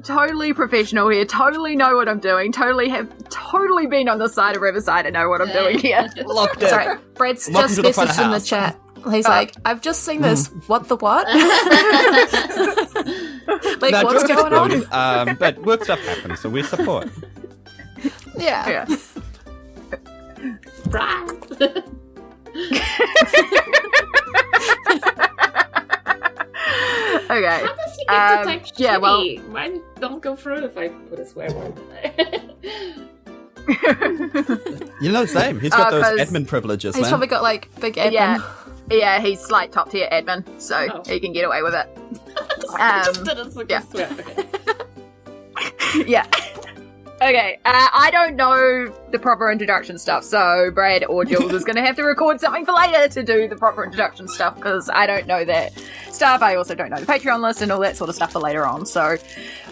totally professional here, totally know what I'm doing, totally been on the side of Riverside and know what I'm doing here. Locked in. Sorry, Brad's Welcome just to the front messaged in the house. chat. He's like, I've just seen this. What the what? Like, No, what's George going on? exploded, but work stuff happens, so we support. Yeah. Right. Okay. How does he get detect shitty? yeah, well- Mine don't go through if I put a swear word in there. You know, same. He's got those 'cause admin privileges, He's man. probably got, like, big admin. Yeah, he's like top tier admin, so he can get away with it. Just didn't fucking swear. Okay. Yeah. Okay, I don't know the proper introduction stuff, so Brad or Jules is going to have to record something for later to do the proper introduction stuff, because I don't know that stuff. I also don't know the Patreon list and all that sort of stuff for later on, so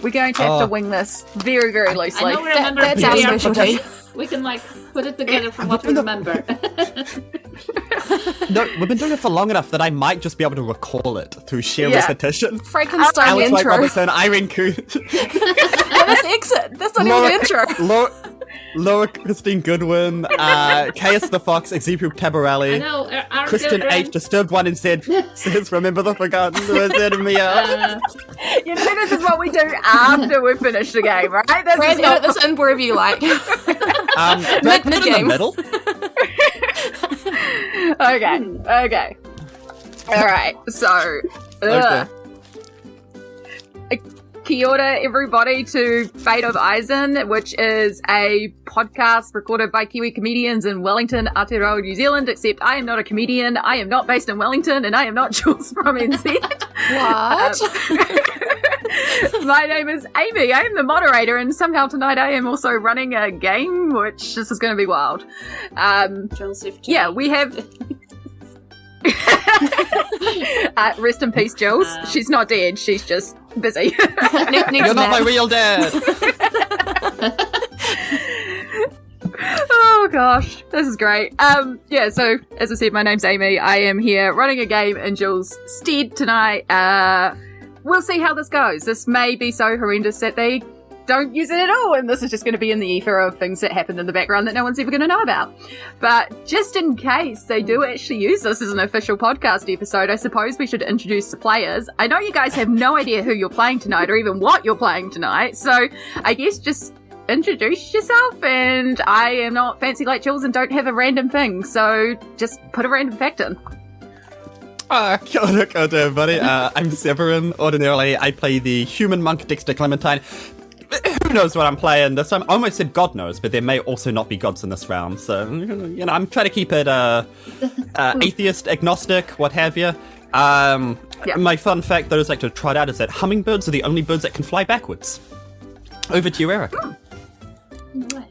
we're going to have to wing this very, very loosely. I know we remember That's our specialty. We can, like, put it together from what we remember. No, we've been doing it for long enough that I might just be able to recall it through sheer repetition. Frankenstein Alex White intro. Robertson, Irene Coote, That's exit. That's not even the intro. Laura Christine Goodwin, Caius the Fox, Ezekiel I Tabarelli, know, our Kristen good H. friend- Disturbed One and says, remember the forgotten wizard and me out. You know, this is what we do after we've finished the game, right? This Brad, is not... edit this in wherever you like. Brad, put it in the Mid-game. middle. Okay. Alright, so... Okay. Kia ora, everybody, to Fate of Isen, which is a podcast recorded by Kiwi comedians in Wellington, Aotearoa, New Zealand, except I am not a comedian, I am not based in Wellington, and I am not Jules from NZ. What? My name is Amie, I am the moderator, and somehow tonight I am also running a game, which this is going to be wild. Joseph Yeah, Jane. we have... rest in peace, Jules. She's not dead, she's just busy. You're not my real dad. Oh gosh, this is great. Yeah, so as I said, my name's Amie. I am here running a game in Jules' stead tonight. We'll see how this goes. This may be so horrendous that they don't use it at all, and this is just going to be in the ether of things that happened in the background that no one's ever going to know about. But just in case they do actually use this as an official podcast episode, I suppose we should introduce the players. I know you guys have no idea who you're playing tonight or even what you're playing tonight, so I guess just introduce yourself. And I am not fancy like Jules and don't have a random thing, so just put a random fact in. Kia ora koutou, everybody. I'm Severin. Ordinarily, I play the human monk Dexter Clementine. Who knows what I'm playing this time? I almost said God knows, but there may also not be gods in this round. So, you know, I'm trying to keep it atheist, agnostic, what have you. My fun fact that I was like to try it out is that hummingbirds are the only birds that can fly backwards. Over to you, Erika.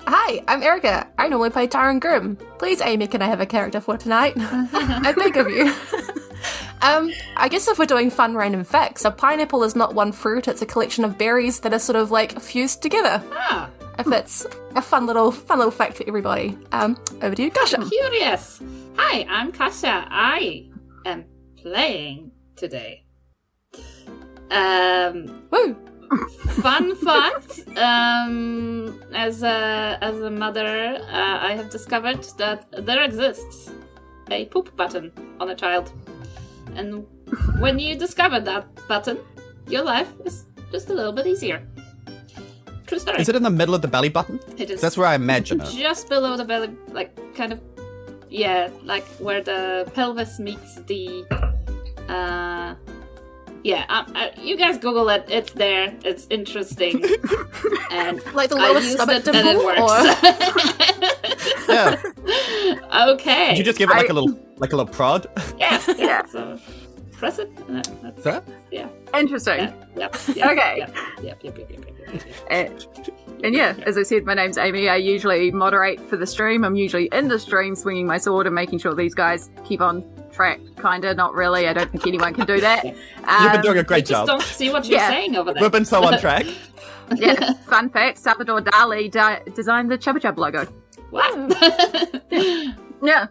Hi, I'm Erika. I normally play Tyrant Grim. Please, Amie, can I have a character for tonight? I think of you. I guess if we're doing fun random facts, a pineapple is not one fruit, it's a collection of berries that are sort of like fused together. Ah, If it's a fun little fact for everybody. Over to you, Kasia. curious. Hi, I'm Kasia. I am playing today. Woo! Fun fact, as a mother, I have discovered that there exists a poop button on a child. And when you discover that button, your life is just a little bit easier. True story. Is it in the middle of the belly button? It is That's where I imagine it. just below the belly, like kind of, yeah, like where the pelvis meets the, you guys Google it. It's there. It's interesting. And Like the I lowest used stomach it and it dimple, works. Yeah. Okay. Did you just give it like a little prod? Yeah. Yeah. So press it. And that's That? yeah. Interesting. Yep. Okay. Yep. And yeah, as I said, my name's Amie. I usually moderate for the stream. I'm usually in the stream swinging my sword and making sure these guys keep on track. Kinda, not really. I don't think anyone can do that. You've been doing a great Just job. don't see what you're Yeah. saying over there. We've been so on track. Yeah, fun fact, Salvador Dali designed the Chubba Chub logo. What? Yeah.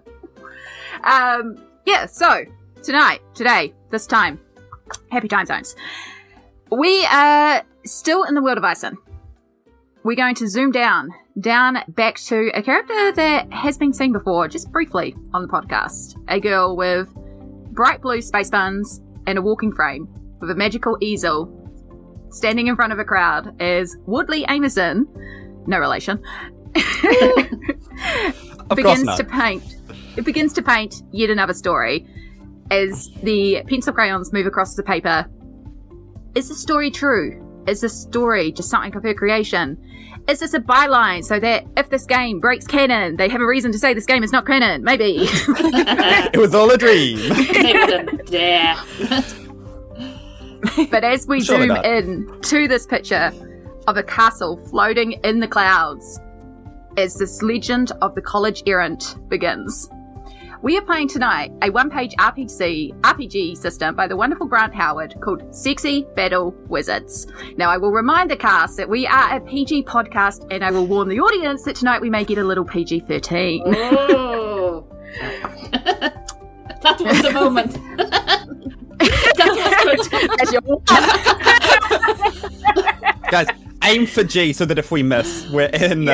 Yeah, so, today, this time, happy time zones. We are still in the world of Isen. We're going to zoom down back to a character that has been seen before, just briefly on the podcast. A girl with bright blue space buns and a walking frame with a magical easel, standing in front of a crowd as Woodley Amison, no relation, begins to paint yet another story as the pencil crayons move across the paper. Is the story true? Is this story just something of her creation? Is this a byline so that if this game breaks canon, they have a reason to say this game is not canon? Maybe. It was all a dream. Yeah. But as we zoom in to this picture of a castle floating in the clouds, as this legend of the College Errant begins. We are playing tonight a one-page RPG system by the wonderful Grant Howitt called Sexy Battle Wizards. Now, I will remind the cast that we are a PG podcast, and I will warn the audience that tonight we may get a little PG-13. Oh. That was the moment. Guys, aim for G so that if we miss, we're in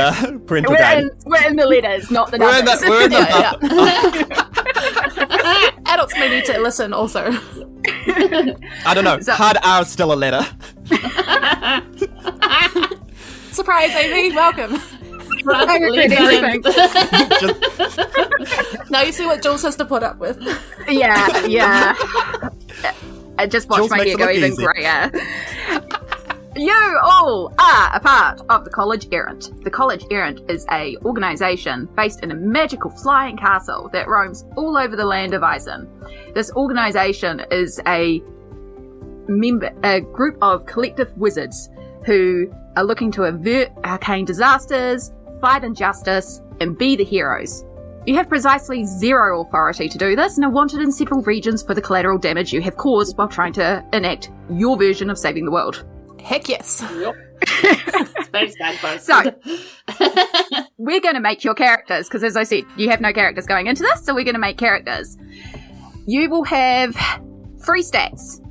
parental guide. We're in the letters, not the numbers. We're in the Adults may need to listen also. I don't know. Hard R is still a letter. Surprise, Amie. Welcome. Everything. Now you see what Jules has to put up with. Yeah. I just watched Jules my makes hair it go look even easy. greyer. You all are a part of the College Errant. The College Errant is a organisation based in a magical flying castle that roams all over the land of Isen. This organisation is a group of collective wizards who are looking to avert arcane disasters, fight injustice, and be the heroes. You have precisely zero authority to do this and are wanted in several regions for the collateral damage you have caused while trying to enact your version of saving the world. Heck yes. Yep. It's very Sidebars. So, we're going to make your characters, because as I said, you have no characters going into this, so we're going to make characters. You will have 3 stats.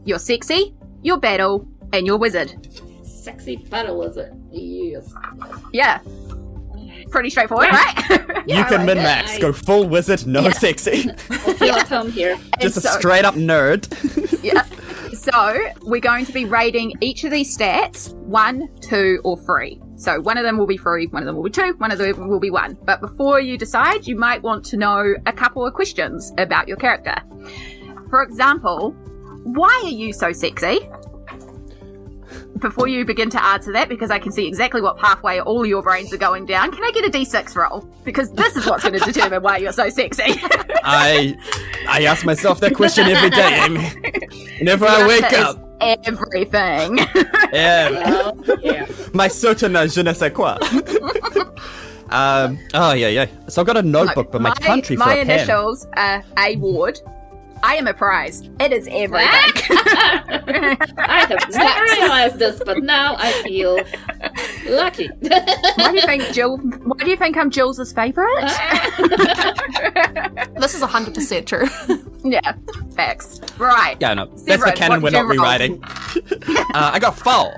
Your sexy, your battle, and your wizard. Sexy battle, is it? Yes. Yeah. Pretty straightforward, right? You can min-max. it. Go full wizard, no sexy. I feel at home here. Just a straight up nerd. Yeah. So, we're going to be rating each of these stats 1, 2, or 3. So, one of them will be 3, one of them will be 2, one of them will be 1. But before you decide, you might want to know a couple of questions about your character. For example, why are you so sexy? Before you begin to answer that, because I can see exactly what pathway all your brains are going down, can I get a d6 roll? Because this is what's going to determine why you're so sexy. I ask myself that question every day, Amie. Whenever I wake up. Everything. Yeah. Yeah. My certain je ne sais quoi. Yeah. So I've got a notebook, but my country for my a pen. initials are Amie Ward. I am a prize. It is everything. I have never realized this, but now I feel lucky. Why do you think I'm Jules' favourite? This is 100% true. Yeah, facts. Right. Yeah, no. That's Severin, the canon we're what not did you roll? rewriting. I got 4.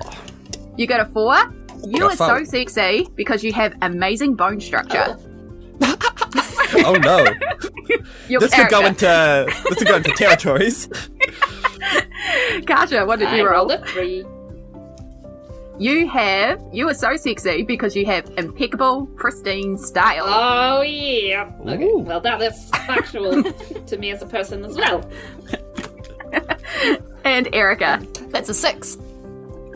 You got a 4? You Got are so 4. sexy because you have amazing bone structure. Oh no. Your This could character. go into territories. Kasia, what did I you roll? rolled a 3. You are so sexy because you have impeccable, pristine style. Oh, yeah. Okay, Ooh. well, that is factual to me as a person as well. And Erika, That's a 6.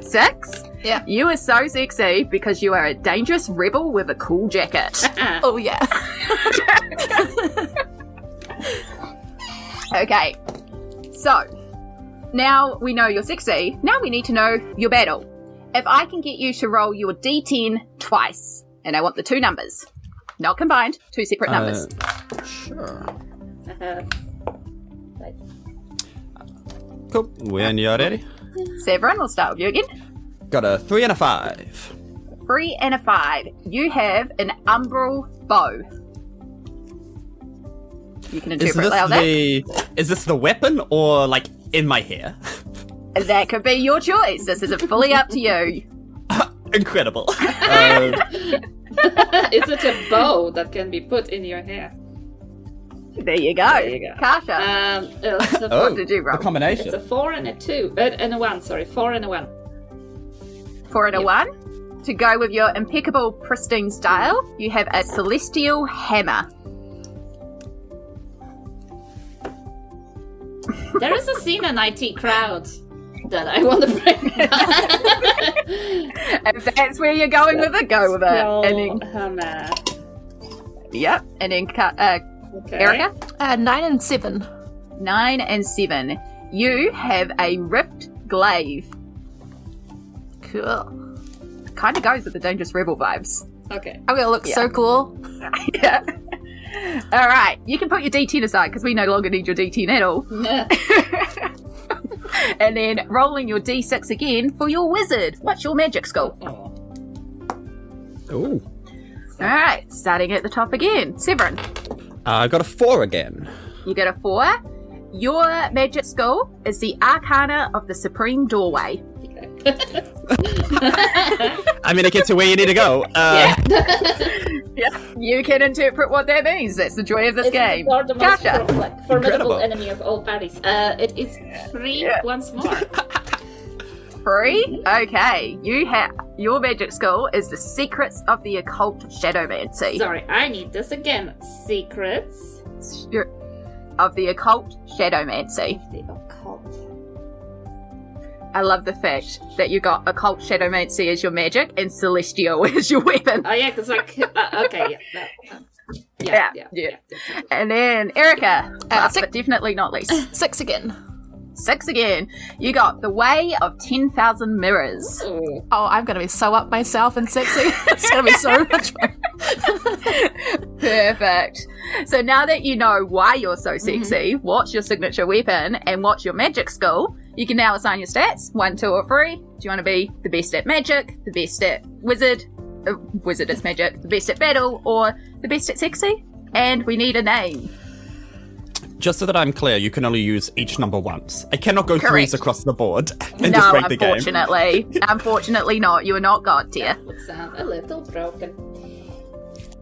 6? Yeah. You are so sexy because you are a dangerous rebel with a cool jacket. Oh yeah. Okay. So, now we know you're sexy. Now we need to know your battle. If I can get you to roll your d10 twice, and I want the 2 numbers. Not combined, 2 separate numbers. Sure. Right. Cool. When you're ready. Severin, we'll start with you again. Got a 3 and a 5. 3 and a 5. You have an umbral bow. You can interpret how that. Is this the weapon or like in my hair? That could be your choice. This is fully up to you. Incredible. Is it a bow that can be put in your hair? There you go. There you go. Kasia, what did you roll? A combination. It's a 4 and a 2. And a 1, sorry. 4 and a 1. 4 and a 1. To go with your impeccable, pristine style, you have a celestial hammer. There is a scene in IT Crowd that I want to bring back. If that's where you're going with it, go with it. And then, Hammer. yep. And then Okay. Erika? 9 and 7. 9 and 7. You have a rift glaive. Cool. Kind of goes with the Dangerous Rebel vibes. Okay. I'm gonna look so cool. Yeah. All right. You can put your D10 aside because we no longer need your D10 at all. And then rolling your D6 again for your wizard. What's your magic skill? Oh. Ooh. All right. Starting at the top again. Severin. I got a 4 again. You get a 4. Your magic skill is the Arcana of the Supreme Doorway. I mean, it gets you where you need to go. Yeah. You can interpret what that means. That's the joy of this game. It's the most Kasia. formidable Incredible. enemy of all parties. It is 3 once more. 3. Okay. You have your magic skill is the Secrets of the Occult Shadowmancy. Sorry, I need this again. Secrets Of the Occult Shadowmancy. of the occult. I love the fact that you got Occult Shadowmancy as your magic and Celestial as your weapon. Oh yeah, because like okay, Yeah. And then Erika, last six- but definitely not least. 6 again. 6 again. You got the Way of 10,000 Mirrors. Ooh. Oh, I'm gonna be so up myself and sexy. It's gonna be so much fun. Perfect. So now that you know why you're so sexy, what's your signature weapon, and what's your magic skill, you can now assign your stats, 1, 2, or 3. Do you want to be the best at magic, the best at wizard is magic, the best at battle, or the best at sexy? And we need a name. Just so that I'm clear, you can only use each number once. I cannot go Correct. 3s across the board and No, just break the game. unfortunately. Unfortunately not. You are not God tier. That would sound a little broken.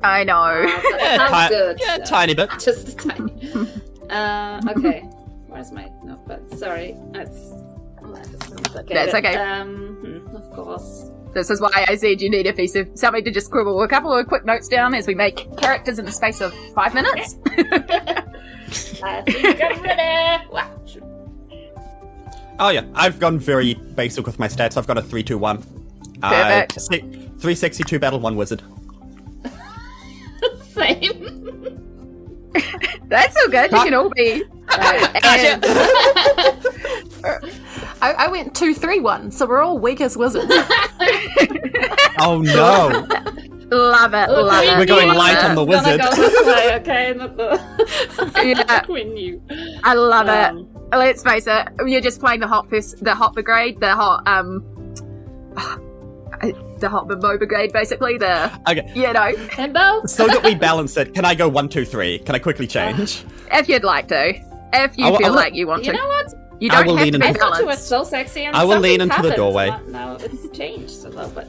I know. How good? Yeah, though. tiny bit. Just a tiny. Okay. Where's my notepad? Sorry, that's okay. That's okay. Of course. This is why I said you need a piece of somebody to just scribble a couple of quick notes down as we make characters in the space of 5 minutes. I think I'm ready. Wow. Oh yeah, I've gone very basic with my stats. I've got a 3-2-1. Perfect. 3 sexy, 2 battle, 1 wizard. Same. That's all good. You can all be. And I went 2-3-1, so we're all weak as wizards. Oh no! love it. Look, Love we it. We're going knew light it on the was gonna wizard. Go this way, okay? Not the... Yeah. We knew. I love Um, it. Let's face it. You're just playing the hot brigade, the hot Mo brigade, basically. Okay, Himbo? so that we balance it, can I go 1, 2, 3? Can I quickly change? If you'd like to. If you I will- feel I will- like you want to. You know what? You I don't will have lean to into be the- I thought you were balanced. so sexy and I will something lean into the happened. doorway. No, it's changed a little bit.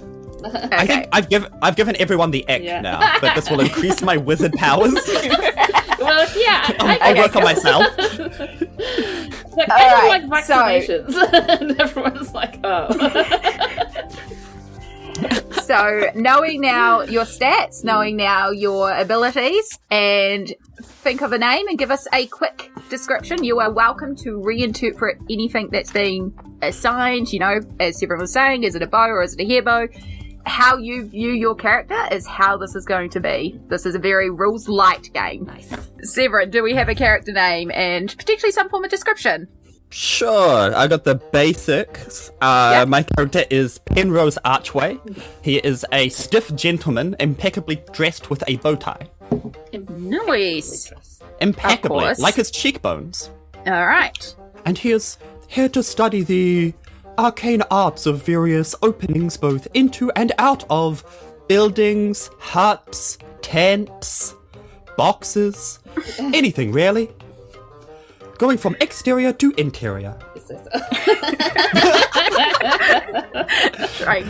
I think I've given everyone the ick Yeah. now, but this will increase my wizard powers. Well, yeah. I'll work on myself. Like, All I don't right, like vaccinations. And everyone's like, oh. So, knowing now your stats, knowing now your abilities, and think of a name and give us a quick description. You are welcome to reinterpret anything that's been assigned, as Severin was saying, is it a bow or is it a hair bow? How you view your character is how this is going to be. This is a very rules-light game. Nice. Severin, do we have a character name and potentially some form of description? Sure, I got the basics. My character is Penrose Archway. He is a stiff gentleman, impeccably dressed with a bow tie. Nice. Impeccably, course. like his cheekbones. All right. And he is here to study the arcane arts of various openings both into and out of buildings, huts, tents, boxes, anything really. going from exterior to interior. Right.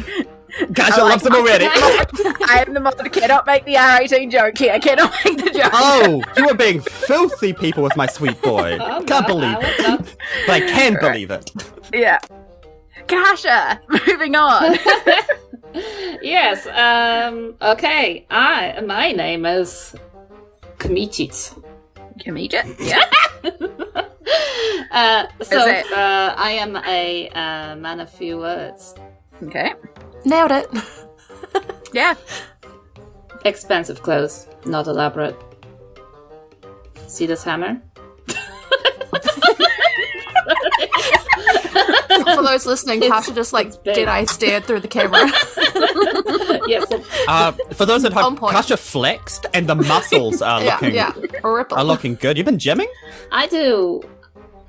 Kasia loves him already. I am the mod. Cannot make the R18 joke here. Cannot make the joke. Oh, you are being filthy people with my sweet boy. Can't believe it. But I can believe it. Yeah. Kasia, moving on. Yes, okay. My name is Kmichit. Kmichit? Yeah. I am a man of few words. Okay. Nailed it. Yeah. Expensive clothes, not elaborate. See this hammer? For those listening, Kasia just Jedi stared through the camera. Yes. For those at home, On point. Kasia flexed and the muscles are looking good. You've been gymming? I do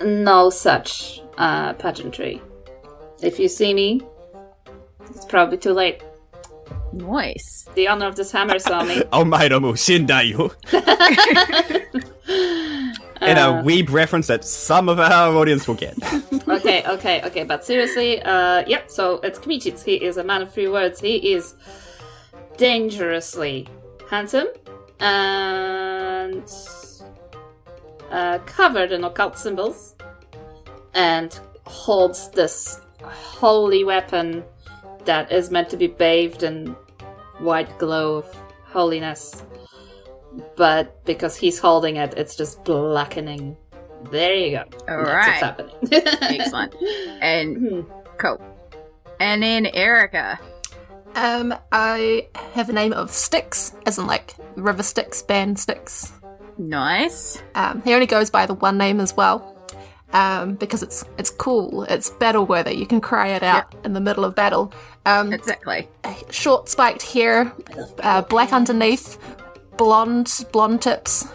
no such pageantry. If you see me, it's probably too late. Nice. The owner of this hammer saw me. Omae mo shindayu. In a weeb reference that some of our audience will get. Okay, but seriously, so it's Kmichit. He is a man of few words. He is dangerously handsome and covered in occult symbols and holds this holy weapon that is meant to be bathed in white glow of holiness. But because he's holding it, it's just blackening. There you go. All That's right. what's happening. Excellent. And cool. And then Erika. I have a name of Styx, as in River Styx, band Styx. Nice. He only goes by the one name as well, because it's cool. It's battle worthy. You can cry it out in the middle of battle. Exactly. Short spiked hair, black underneath, blonde tips,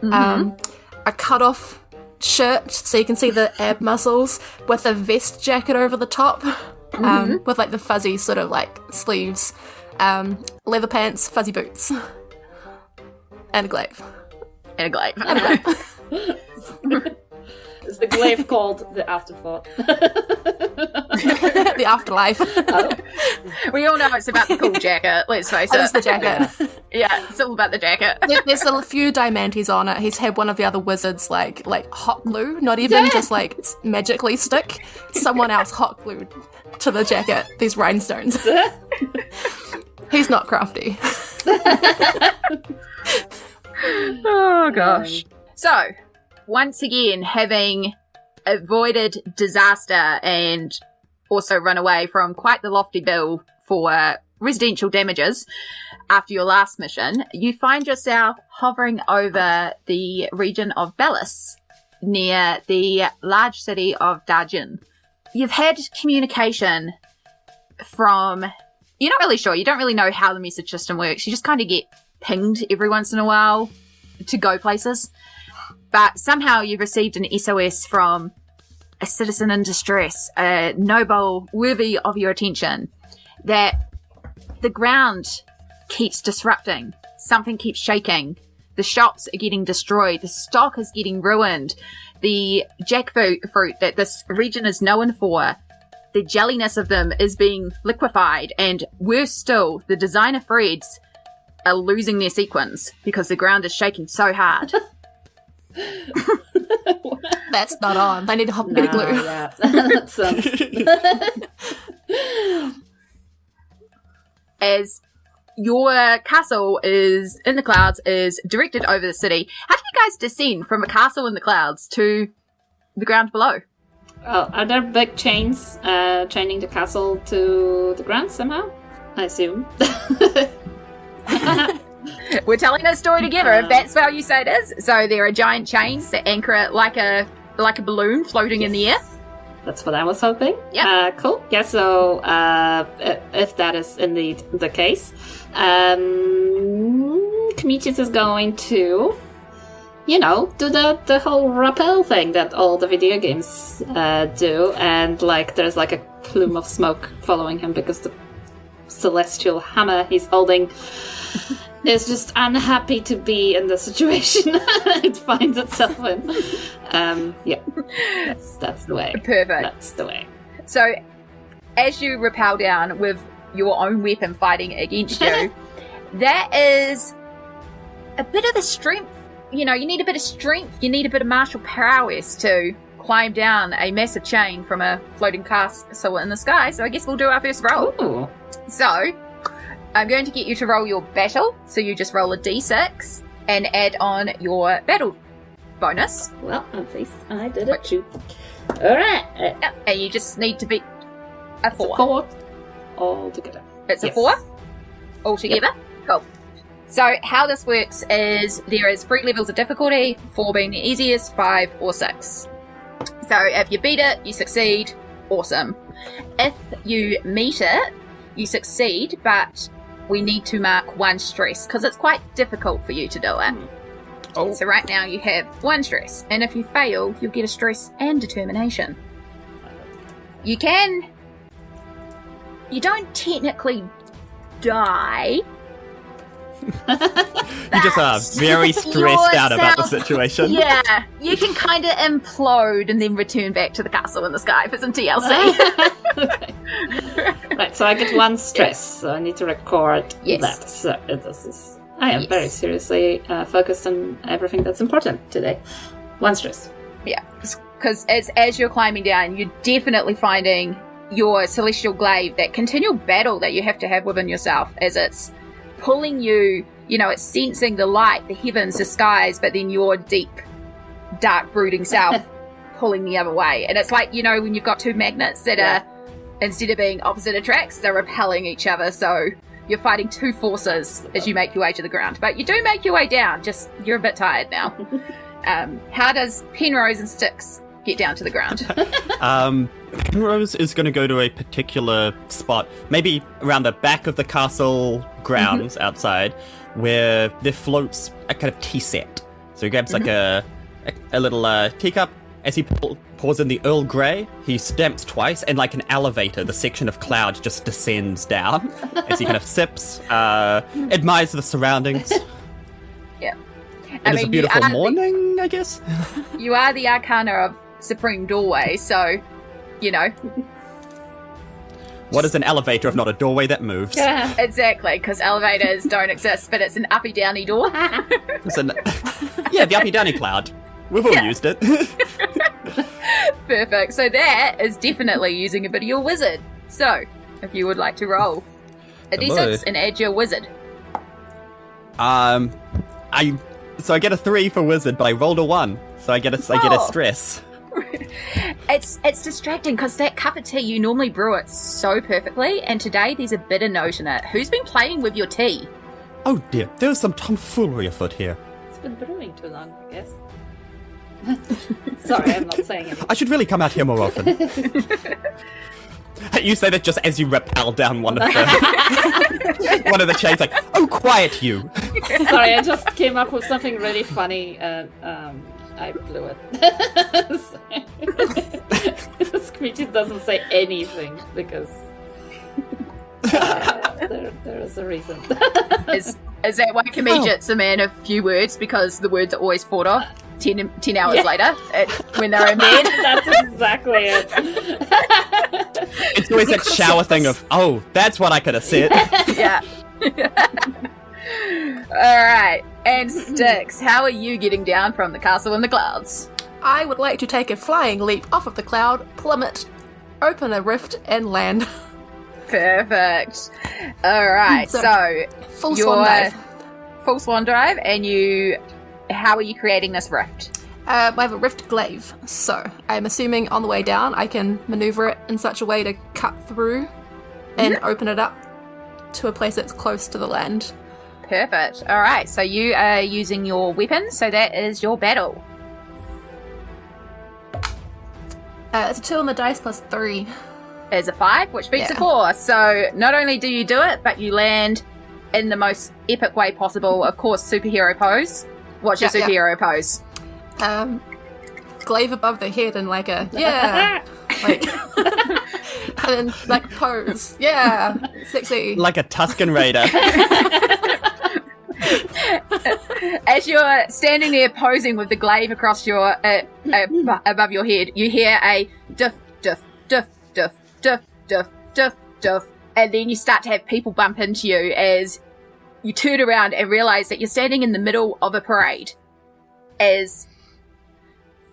a cut off shirt so you can see the ab muscles with a vest jacket over the top, with the fuzzy sort of sleeves, leather pants, fuzzy boots, and a glaive. Is the glaive called the afterthought? The afterlife. We all know it's about the cool jacket, let's face it. It's the jacket. Yeah, it's all about the jacket. There's a few diamantes on it. He's had one of the other wizards hot glue, not even just magically stick. Someone else hot glued to the jacket these rhinestones. He's not crafty. Oh gosh. So, once again, having avoided disaster and also run away from quite the lofty bill for residential damages after your last mission, you find yourself hovering over the region of Bellis, near the large city of Darjin. You've had communication from... You're not really sure. You don't really know how the message system works. You just kind of get pinged every once in a while to go places. But somehow you've received an SOS from a citizen in distress, a noble worthy of your attention, that the ground keeps disrupting. Something keeps shaking. The shops are getting destroyed. The stock is getting ruined. The jackfruit that this region is known for, the jelliness of them is being liquefied. And worse still, the designer threads are losing their sequins because the ground is shaking so hard. That's not on. They need to hop a bit of glue. Yeah. That's, As your castle is in the clouds, is directed over the city, how do you guys descend from a castle in the clouds to the ground below? Oh, are there big chains chaining the castle to the ground somehow? I assume. We're telling a story together, if that's how you say it is. So there are giant chains that anchor it like a balloon floating in the air. That's what I was hoping. Yeah. Cool. Yeah, so if that is indeed the case, Kmichit is going to, do the whole rappel thing that all the video games do, and there's a plume of smoke following him because the celestial hammer he's holding is just unhappy to be in the situation it finds itself in. Yeah, that's the way. Perfect. That's the way. So, as you rappel down with your own weapon fighting against you, that is a bit of the strength. You know, you need a bit of strength. You need a bit of martial prowess to climb down a massive chain from a floating castle in the sky. So I guess we'll do our first roll. Ooh. So, I'm going to get you to roll your battle. So you just roll a d6 and add on your battle bonus. Well, at least I did it too. Alright. And you just need to beat a 4. It's a 4 altogether. It's a 4 altogether? Yep. Cool. So how this works is there is 3 levels of difficulty, 4 being the easiest, 5 or 6. So if you beat it, you succeed. Awesome. If you meet it, you succeed, but we need to mark 1 stress because it's quite difficult for you to do it. Oh. So right now you have 1 stress, and if you fail, you'll get a stress and determination. You don't technically die. You just are very stressed out about the situation. Yeah, you can kind of implode and then return back to the castle in the sky for some TLC. Right, so I get 1 stress, so I need to record Yes. that. So I am very seriously focused on everything that's important today. 1 stress. Yeah, because as you're climbing down, you're definitely finding your celestial glaive, that continual battle that you have to have within yourself as it's pulling you, you know, it's sensing the light, the heavens, the skies, but then your deep, dark, brooding self pulling the other way. And it's like, you know, when you've got 2 magnets that are, instead of being opposite attracts, they're repelling each other. So you're fighting 2 forces as you make your way to the ground. But you do make your way down, just you're a bit tired now. How does Penrose and Styx get down to the ground? Penrose is going to go to a particular spot, maybe around the back of the castle grounds outside, where there floats a kind of tea set. So he grabs like a little teacup. As he pours in the Earl Grey, he stamps twice, and like an elevator, the section of cloud just descends down as he kind of sips, admires the surroundings. Yeah. It is a beautiful morning, I guess. You are the Arcana of Supreme Doorway, so, you know. What is an elevator if not a doorway that moves? Yeah. Exactly, because elevators don't exist, but it's an uppy-downy door. Yeah, the uppy-downy cloud. We've all used it. Perfect. So that is definitely using a bit of your wizard. So, if you would like to roll a d6 and add your wizard. I get a 3 for wizard, but I rolled a 1, so I get a stress. It's distracting because that cup of tea, you normally brew it so perfectly, and today there's a bitter note in it. Who's been playing with your tea? Oh dear, there's some tomfoolery afoot here. It's been brewing too long, I guess. Sorry, I'm not saying anything. I should really come out here more often. You say that just as you rappel down one of the chains, like, oh, quiet you. Sorry, I just came up with something really funny and I blew it. Screechy doesn't say anything because there is a reason. Is that why Kamijit's a man of few words, because the words are always thought of 10 hours later when they're in bed? That's exactly it. It's always that shower thing of, oh, that's what I could have said. Yeah. Alright, and Styx, how are you getting down from the castle in the clouds? I would like to take a flying leap off of the cloud, plummet, open a rift, and land. Perfect. Alright, so full swan dive. Full swan dive, and how are you creating this rift? I have a rift glaive, so I'm assuming on the way down I can maneuver it in such a way to cut through and open it up to a place that's close to the land. Perfect. Alright, so you are using your weapon, so that is your battle. It's a 2 on the dice plus 3. Is a 5, which beats a 4. So not only do you do it, but you land in the most epic way possible. Of course, superhero pose. What's your superhero pose? Glaive above the head and like a like and then like pose. Yeah, sexy. Like a Tusken Raider. As you're standing there posing with the glaive across your above your head, you hear a duff, duff, duff, duff, duff, duff, duff, duff, and then you start to have people bump into you as you turn around and realize that you're standing in the middle of a parade as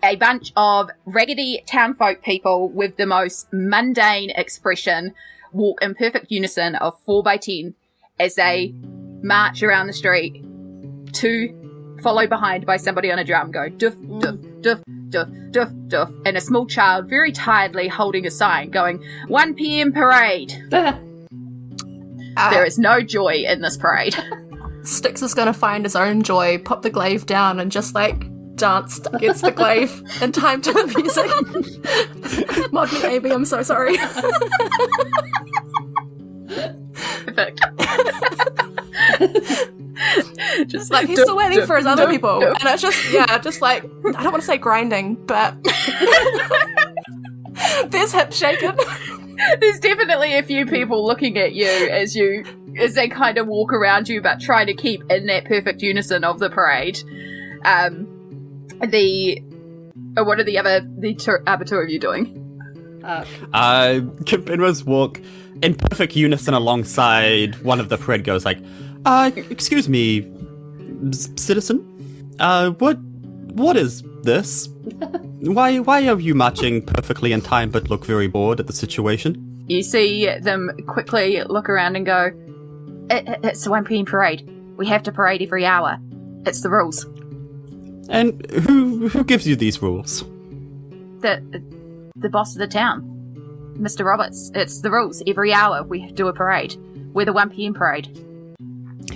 a bunch of raggedy townfolk people with the most mundane expression walk in perfect unison of 4x10 as they march around the street to follow behind by somebody on a drum go duff, duff, duff, duff, duff, duff, and a small child very tiredly holding a sign going 1 p.m. parade. There is no joy in this parade. Styx is going to find his own joy, pop the glaive down, and just, like, dance against the glaive in time to the music. Mod me, Amie, I'm so sorry. Perfect. Just like, he's still waiting for his other people. And it's just like, I don't want to say grinding, but there's hip shaking. There's definitely a few people looking at you as they kind of walk around you, but trying to keep in that perfect unison of the parade. What are the other two of you doing? Benwa's walk in perfect unison alongside one of the parade goes like, excuse me, citizen, what is this? Why are you marching perfectly in time but look very bored at the situation? You see them quickly look around and go, it's the 1 p.m. parade. We have to parade every hour. It's the rules. And who gives you these rules? The boss of the town, Mr. Roberts. It's the rules. Every hour we do a parade. We're the 1 p.m. parade.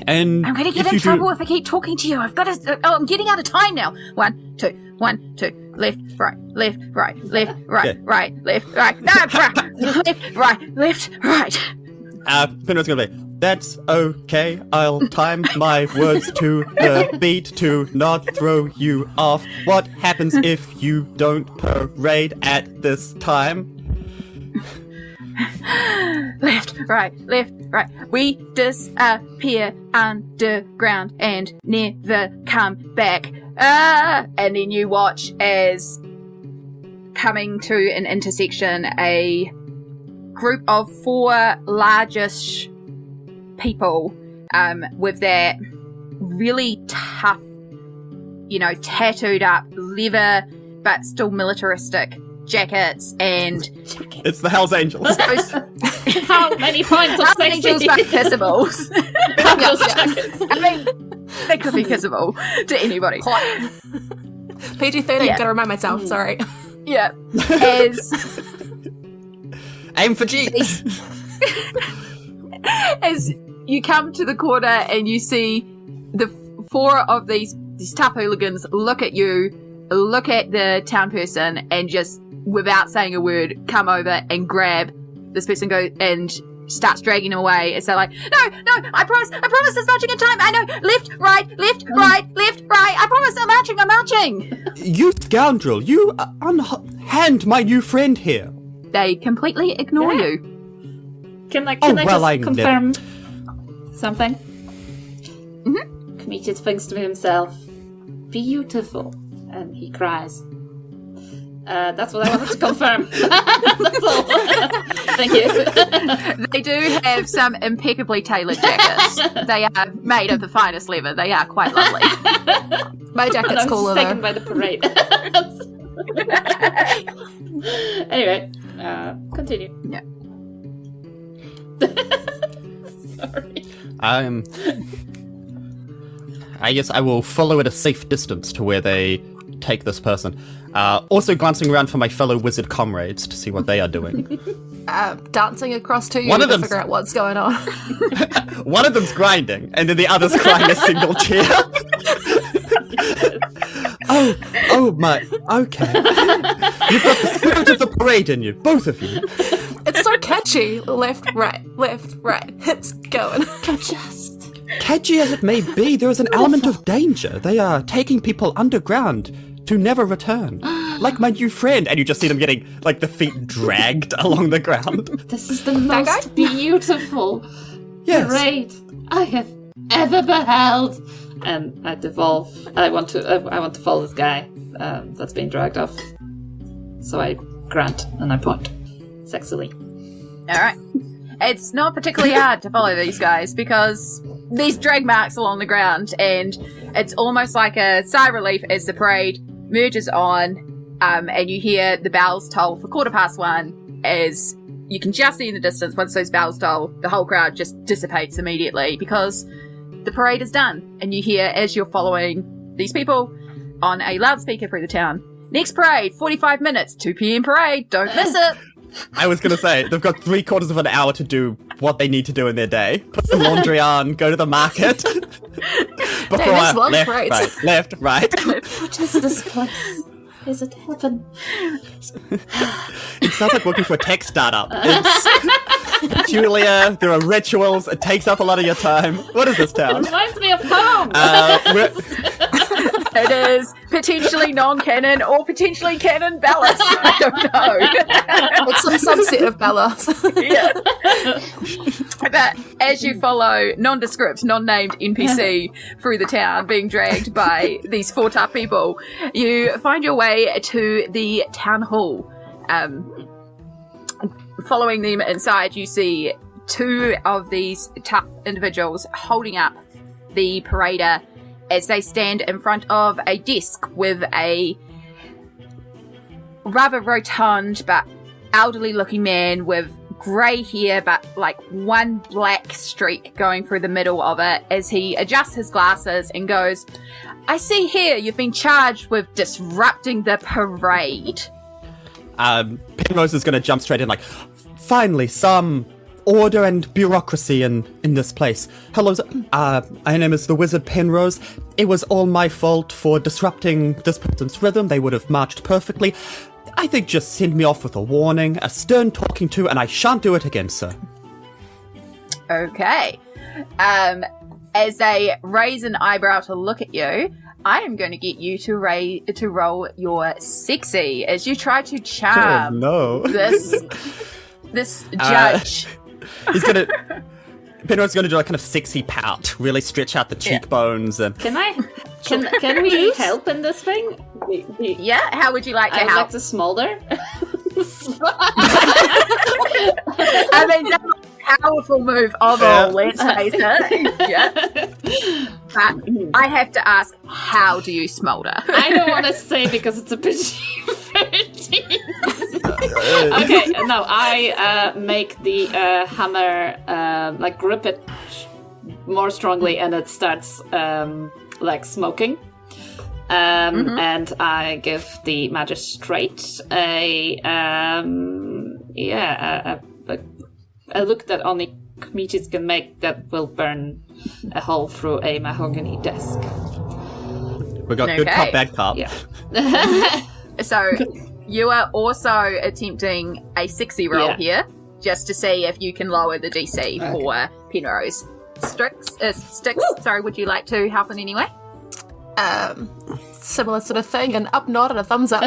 And I'm going to get in trouble if I keep talking to you. I've got to... I'm getting out of time now. 1, 2, 1, 2. Left, right, left, right, left, right, okay. Right, left, right. No, left, right, left, right. Penrose gonna be, that's okay. I'll time my words to the beat to not throw you off. What happens if you don't parade at this time? Left, right, left, right. We disappear underground and never come back. And then you watch as, coming to an intersection, a group of 4 largish people with their really tough, tattooed up leather but still militaristic jackets and... It's the Hells Angels. How many points of Hells Angels but kissable. I mean, they could be kissable to anybody. PG-13, gotta remind myself, sorry. Yeah. As... Aim for G! As you come to the corner and you see the 4 of these tough hooligans look at you, look at the town person, and just, without saying a word, come over and grab this person and starts dragging him away. And so like, no, I promise it's marching in time. I know, left, right, left, right, left, right. I promise I'm marching. You scoundrel, you unhand my new friend here. They completely ignore you. Can I just confirm something? Mm-hmm. Prometheus thinks to himself, beautiful, and he cries. That's what I wanted to confirm. That's all. Thank you. They do have some impeccably tailored jackets. They are made of the finest leather. They are quite lovely. My jacket's cooler, though. Taken by the parade. Anyway, continue. Yeah. Sorry. I guess I will follow at a safe distance to where they take this person. Also glancing around for my fellow wizard comrades to see what they are doing. Dancing across to you to figure out what's going on. One of them's grinding, and then the other's crying a single tear. Oh my, okay. You've got the spirit of the parade in you, both of you. It's so catchy. Left, right, hips going. Just catchy as it may be, there is an element of danger. They are taking people underground to never return. Like my new friend. And you just see them getting, like, the feet dragged along the ground. This is the most beautiful yes. parade I have ever beheld. and I devolve. I want to follow this guy that's being dragged off. So I grunt and I point sexily. All right. It's not particularly hard to follow these guys because these drag marks along the ground, and it's almost like a sigh of relief as the parade merges on, and you hear the bells toll for 1:15 as you can just see in the distance. Once those bells toll, the whole crowd just dissipates immediately because the parade is done, and you hear as you're following these people on a loudspeaker through the town. Next parade, 45 minutes, 2 p.m. parade, don't miss it. I was going to say, they've got 3/4 of an hour to do what they need to do in their day. Put some laundry on, go to the market. Before left, right. What is this place? Is it heaven? It sounds like working for a tech startup. It's peculiar, there are rituals, it takes up a lot of your time. What is this It town? reminds me of home. It is potentially non-canon or potentially canon Bellas. I don't know. It's some subset of Bellas. Yeah. But as you follow nondescript, non-named NPC through the town, being dragged by these 4 tough people, you find your way to the town hall. Following them inside, you see 2 of these tough individuals holding up the parader as they stand in front of a desk with a rather rotund but elderly looking man with grey hair but like one black streak going through the middle of it as he adjusts his glasses and goes, "I see here you've been charged with disrupting the parade." Penrose is going to jump straight in like, finally, some order and bureaucracy in this place. Hello, my name is the Wizard Penrose. It was all my fault for disrupting this person's rhythm. They would have marched perfectly. I think just send me off with a warning, a stern talking to, and I shan't do it again, sir. Okay. As they raise an eyebrow to look at you, I am going to get you to roll your sexy as you try to charm this judge. He's gonna. Penrose's gonna do a kind of sexy pout, really stretch out the cheekbones, and. Can we help in this thing? Yeah. How would you like to I would help? like to smolder. I mean, that's a powerful move of all. Let's face it. Yeah. But I have to ask, how do you smolder? I don't want to say because it's a PG-13. Okay, no, I make the hammer, like grip it more strongly, and it starts like smoking. And I give the magistrate a look that only comedians can make that will burn a hole through a mahogany desk. We got good cop, bad cop. Yeah. So you are also attempting a sexy roll here, just to see if you can lower the DC for Penrose. Sticks, sorry, would you like to help in any way? Similar sort of thing, an up nod and a thumbs up.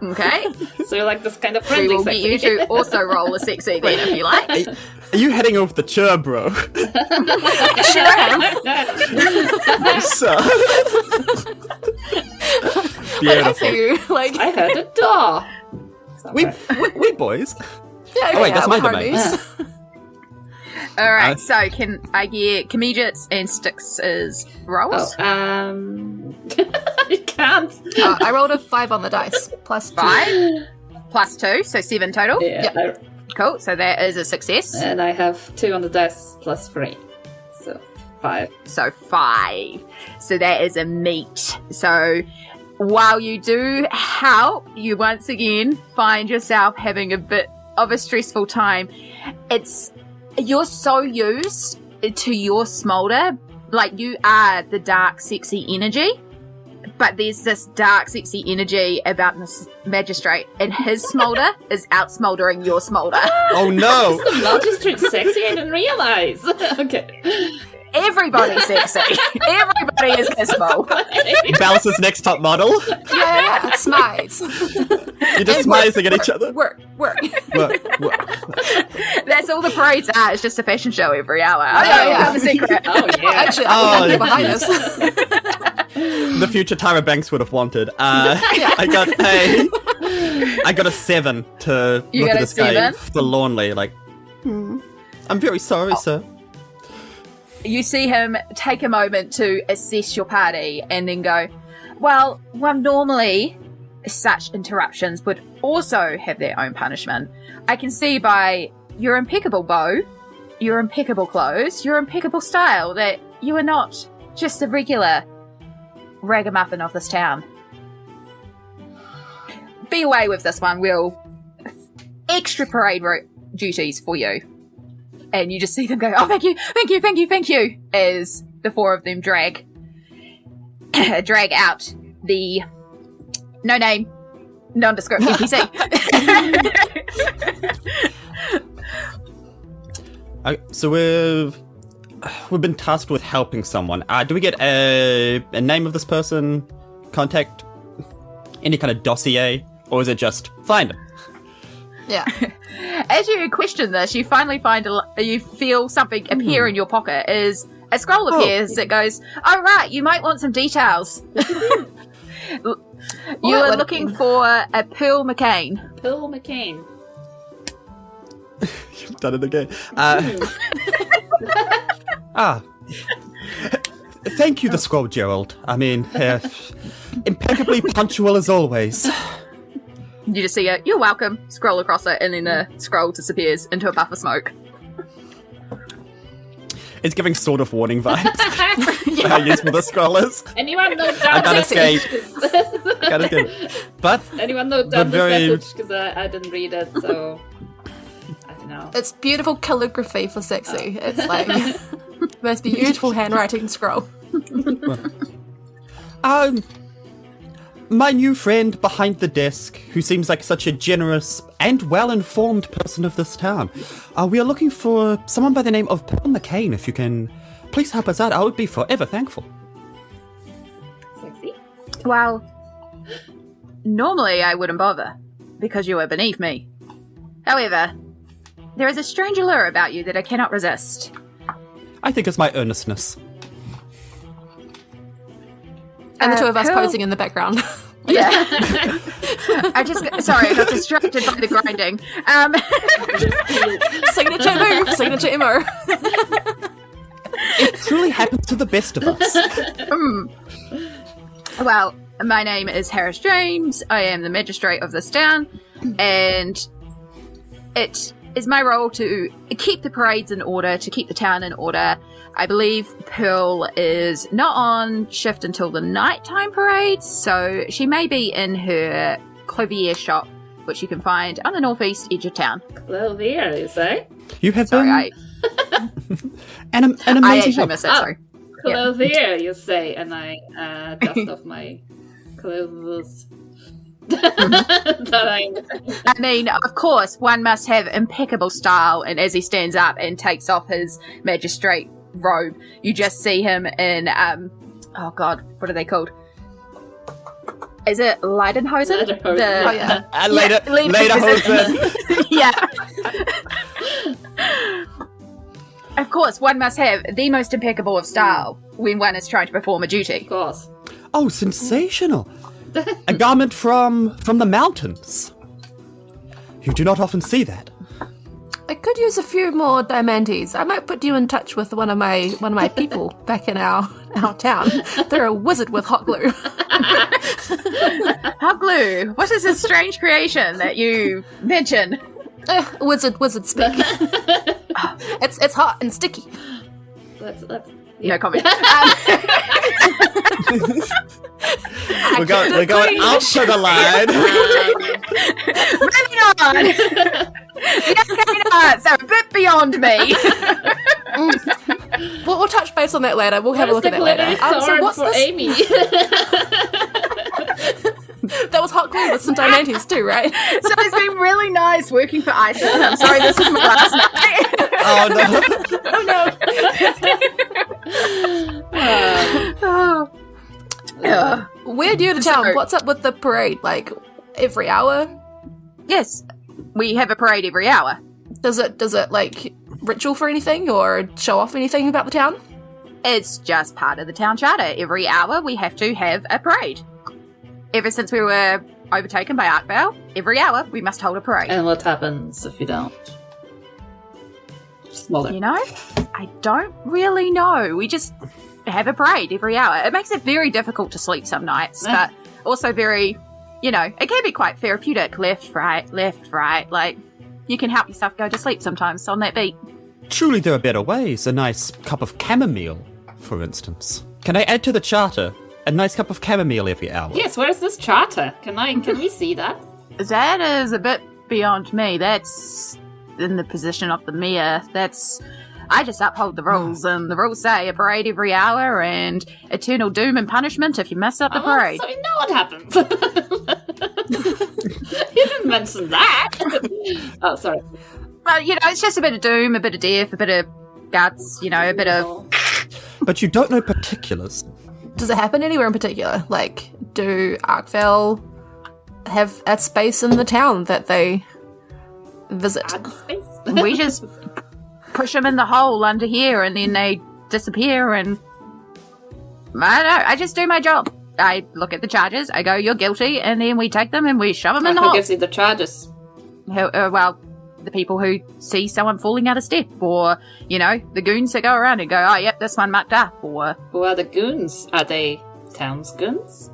Okay. So you're like this kind of We friendly will get you to also roll a sexy then, if you like. Are you heading off the chur, bro? Sure am. So. I Beautiful. see you. Like, I heard a door. We boys. yeah, Oh wait, that's my domain. All right, so can I get Comedians and Sticks' rolls? You can't. I rolled a 5 on the dice, plus 2. 5 plus 2, so 7 total. Yeah. Cool, so that is a success. And I have 2 on the dice plus 3. So 5. So 5. So that is a meet. So while you do help, you once again find yourself having a bit of a stressful time. You're so used to your smolder, like you are the dark, sexy energy, but there's this dark, sexy energy about this magistrate, and his smolder is out-smoldering your smolder. Oh no! Is the magistrate sexy? I didn't realize. Okay. Everybody's sexy. Everybody is visible. Ballas's next top model. Yeah, smiles. You're just smizing at each other. Work. Work. That's That's all the parades are. It's just a fashion show every hour. I Yeah, don't yeah. have a secret. Oh yeah. Actually, I think behind us. The future Tyra Banks would have wanted. I got a 7 to You look got at a this guy 7? forlornly, like, I'm very sorry, sir. You see him take a moment to assess your party and then go, well, normally such interruptions would also have their own punishment. I can see by your impeccable bow, your impeccable clothes, your impeccable style that you are not just a regular ragamuffin of this town. Be away with this one. We'll extra parade duties for you. And you just see them go, oh, thank you, thank you, thank you, thank you, as the four of them drag out the no-name, nondescript NPC. So we've been tasked with helping someone. Do we get a name of this person, contact, any kind of dossier, or is it just find them? Yeah. As you question this, you finally you feel something appear in your pocket as a scroll appears that goes, oh right, you might want some details. You are looking for a Pearl McCain. Pearl McCain. You've done it again. Thank you, the scroll, Gerald. I mean, impeccably punctual as always. You just see you're welcome, scroll across it, and then the scroll disappears into a puff of smoke. It's giving sort of warning vibes. How useful the scroll is. Anyone know I can't Dan's escape. But anyone know Dan's very- message? Because I didn't read it, so I don't know. It's beautiful calligraphy for sexy. It's like most beautiful handwriting scroll. My new friend behind the desk, who seems like such a generous and well-informed person of this town. We are looking for someone by the name of Pearl McCain. If you can please help us out, I would be forever thankful. Sexy. Well, normally I wouldn't bother, because you are beneath me. However, there is a strange allure about you that I cannot resist. I think it's my earnestness. And the two of us Pearl- posing in the background. Yeah. I got distracted by the grinding. Signature emo. It truly happens to the best of us. Well, my name is Harris James. I am the magistrate of this town, and it is my role to keep the parades in order, to keep the town in order. I believe Pearl is not on shift until the nighttime parades, so she may be in her clothier shop, which you can find on the northeast edge of town. Clothier, you say? You have Sorry, been an I amazing actually help. missed it, sorry. Clothier, you say, and I dust off my clothes. I mean, of course, one must have impeccable style, and as he stands up and takes off his magistrate robe, you just see him in, oh god, what are they called? Is it Leidenhosen? Lederhosen. Oh, yeah. Later, Yeah. Of course, one must have the most impeccable of style when one is trying to perform a duty. Of course. Oh, sensational! A garment from the mountains. You do not often see that. I could use a few more diamantes. I might put you in touch with one of my people back in our town. They're a wizard with hot glue. Hot glue. What is this strange creation that you mention? Wizard speak. It's hot and sticky. Let's No comment. We're going out to the line. Moving on. The arcane arts are a bit beyond me. We'll touch base on that later. We'll have a look at that later. So what's for this? Amie? That was hot glue with some diamantes too, right? So it's been really nice working for Isen. I'm sorry, this is my last night. Oh no. We're new to town. So- What's up with the parade? Like every hour? Yes, we have a parade every hour. Does it like ritual for anything or show off anything about the town? It's just part of the town charter. Every hour we have to have a parade. Ever since we were overtaken by Arkvale, every hour we must hold a parade. And what happens if you don't? Smaller. You know, I don't really know. We just have a parade every hour. It makes it very difficult to sleep some nights, but also very, you know, it can be quite therapeutic. Left, right, like, you can help yourself go to sleep sometimes on that beat. Truly there are better ways. A nice cup of chamomile, for instance. Can I add to the charter? A nice cup of chamomile every hour. Yes, where's this charter? Can we see that? That is a bit beyond me. That's in the position of the mayor. I just uphold the rules, and the rules say a parade every hour and eternal doom and punishment if you mess up the parade. So we know what happens. You didn't mention that. Oh, sorry. Well, you know, it's just a bit of doom, a bit of death, a bit of guts, you know, a bit of... But you don't know particulars. Does it happen anywhere in particular? Like, do Arkvale have a space in the town that they visit? We just push them in the hole under here and then they disappear, and I don't know, I just do my job. I look at the charges, I go, you're guilty, and then we take them and we shove them in the hole. Who gives you the charges? Well, the people who see someone falling out of step, or, you know, the goons that go around and go, oh, yep, this one mucked up, or... Who are the goons? Are they town's goons?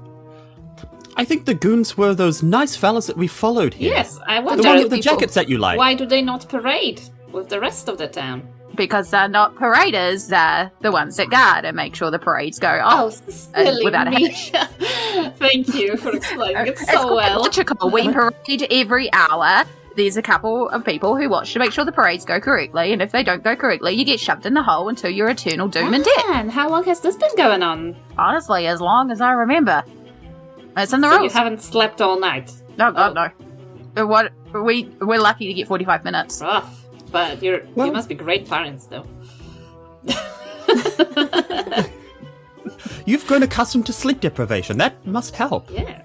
I think the goons were those nice fellas that we followed here. Yes, I wonder... The ones with the jackets that you like. Why do they not parade with the rest of the town? Because they're not paraders, they're the ones that guard and make sure the parades go off without a hitch. Thank you for explaining it so well. Logical. We parade every hour. There's a couple of people who watch to make sure the parades go correctly, and if they don't go correctly, you get shoved in the hole until your eternal doom and death. And how long has this been going on? Honestly, as long as I remember. It's in the rules. You haven't slept all night? No, God, no. We're lucky to get 45 minutes. Rough. But you must be great parents, though. You've grown accustomed to sleep deprivation. That must help. Yeah.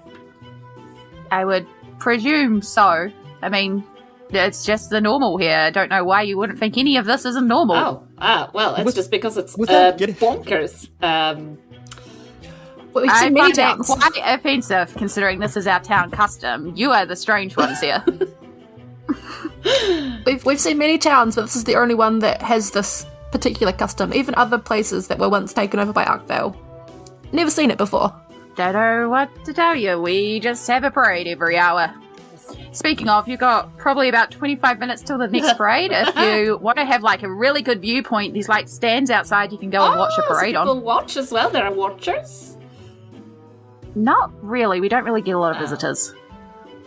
I would presume so. I mean, it's just the normal here. I don't know why you wouldn't think any of this isn't normal. Well, it's just because it's bonkers. I find that quite offensive, considering this is our town custom. You are the strange ones here. We've seen many towns, but this is the only one that has this particular custom. Even other places that were once taken over by Arkvale. Never seen it before. Don't know what to tell you. We just have a parade every hour. Speaking of, you've got probably about 25 minutes till the next parade. If you want to have like a really good viewpoint, there's like stands outside you can go and watch a parade so on. People watch as well. There are watchers. Not really. We don't really get a lot of visitors.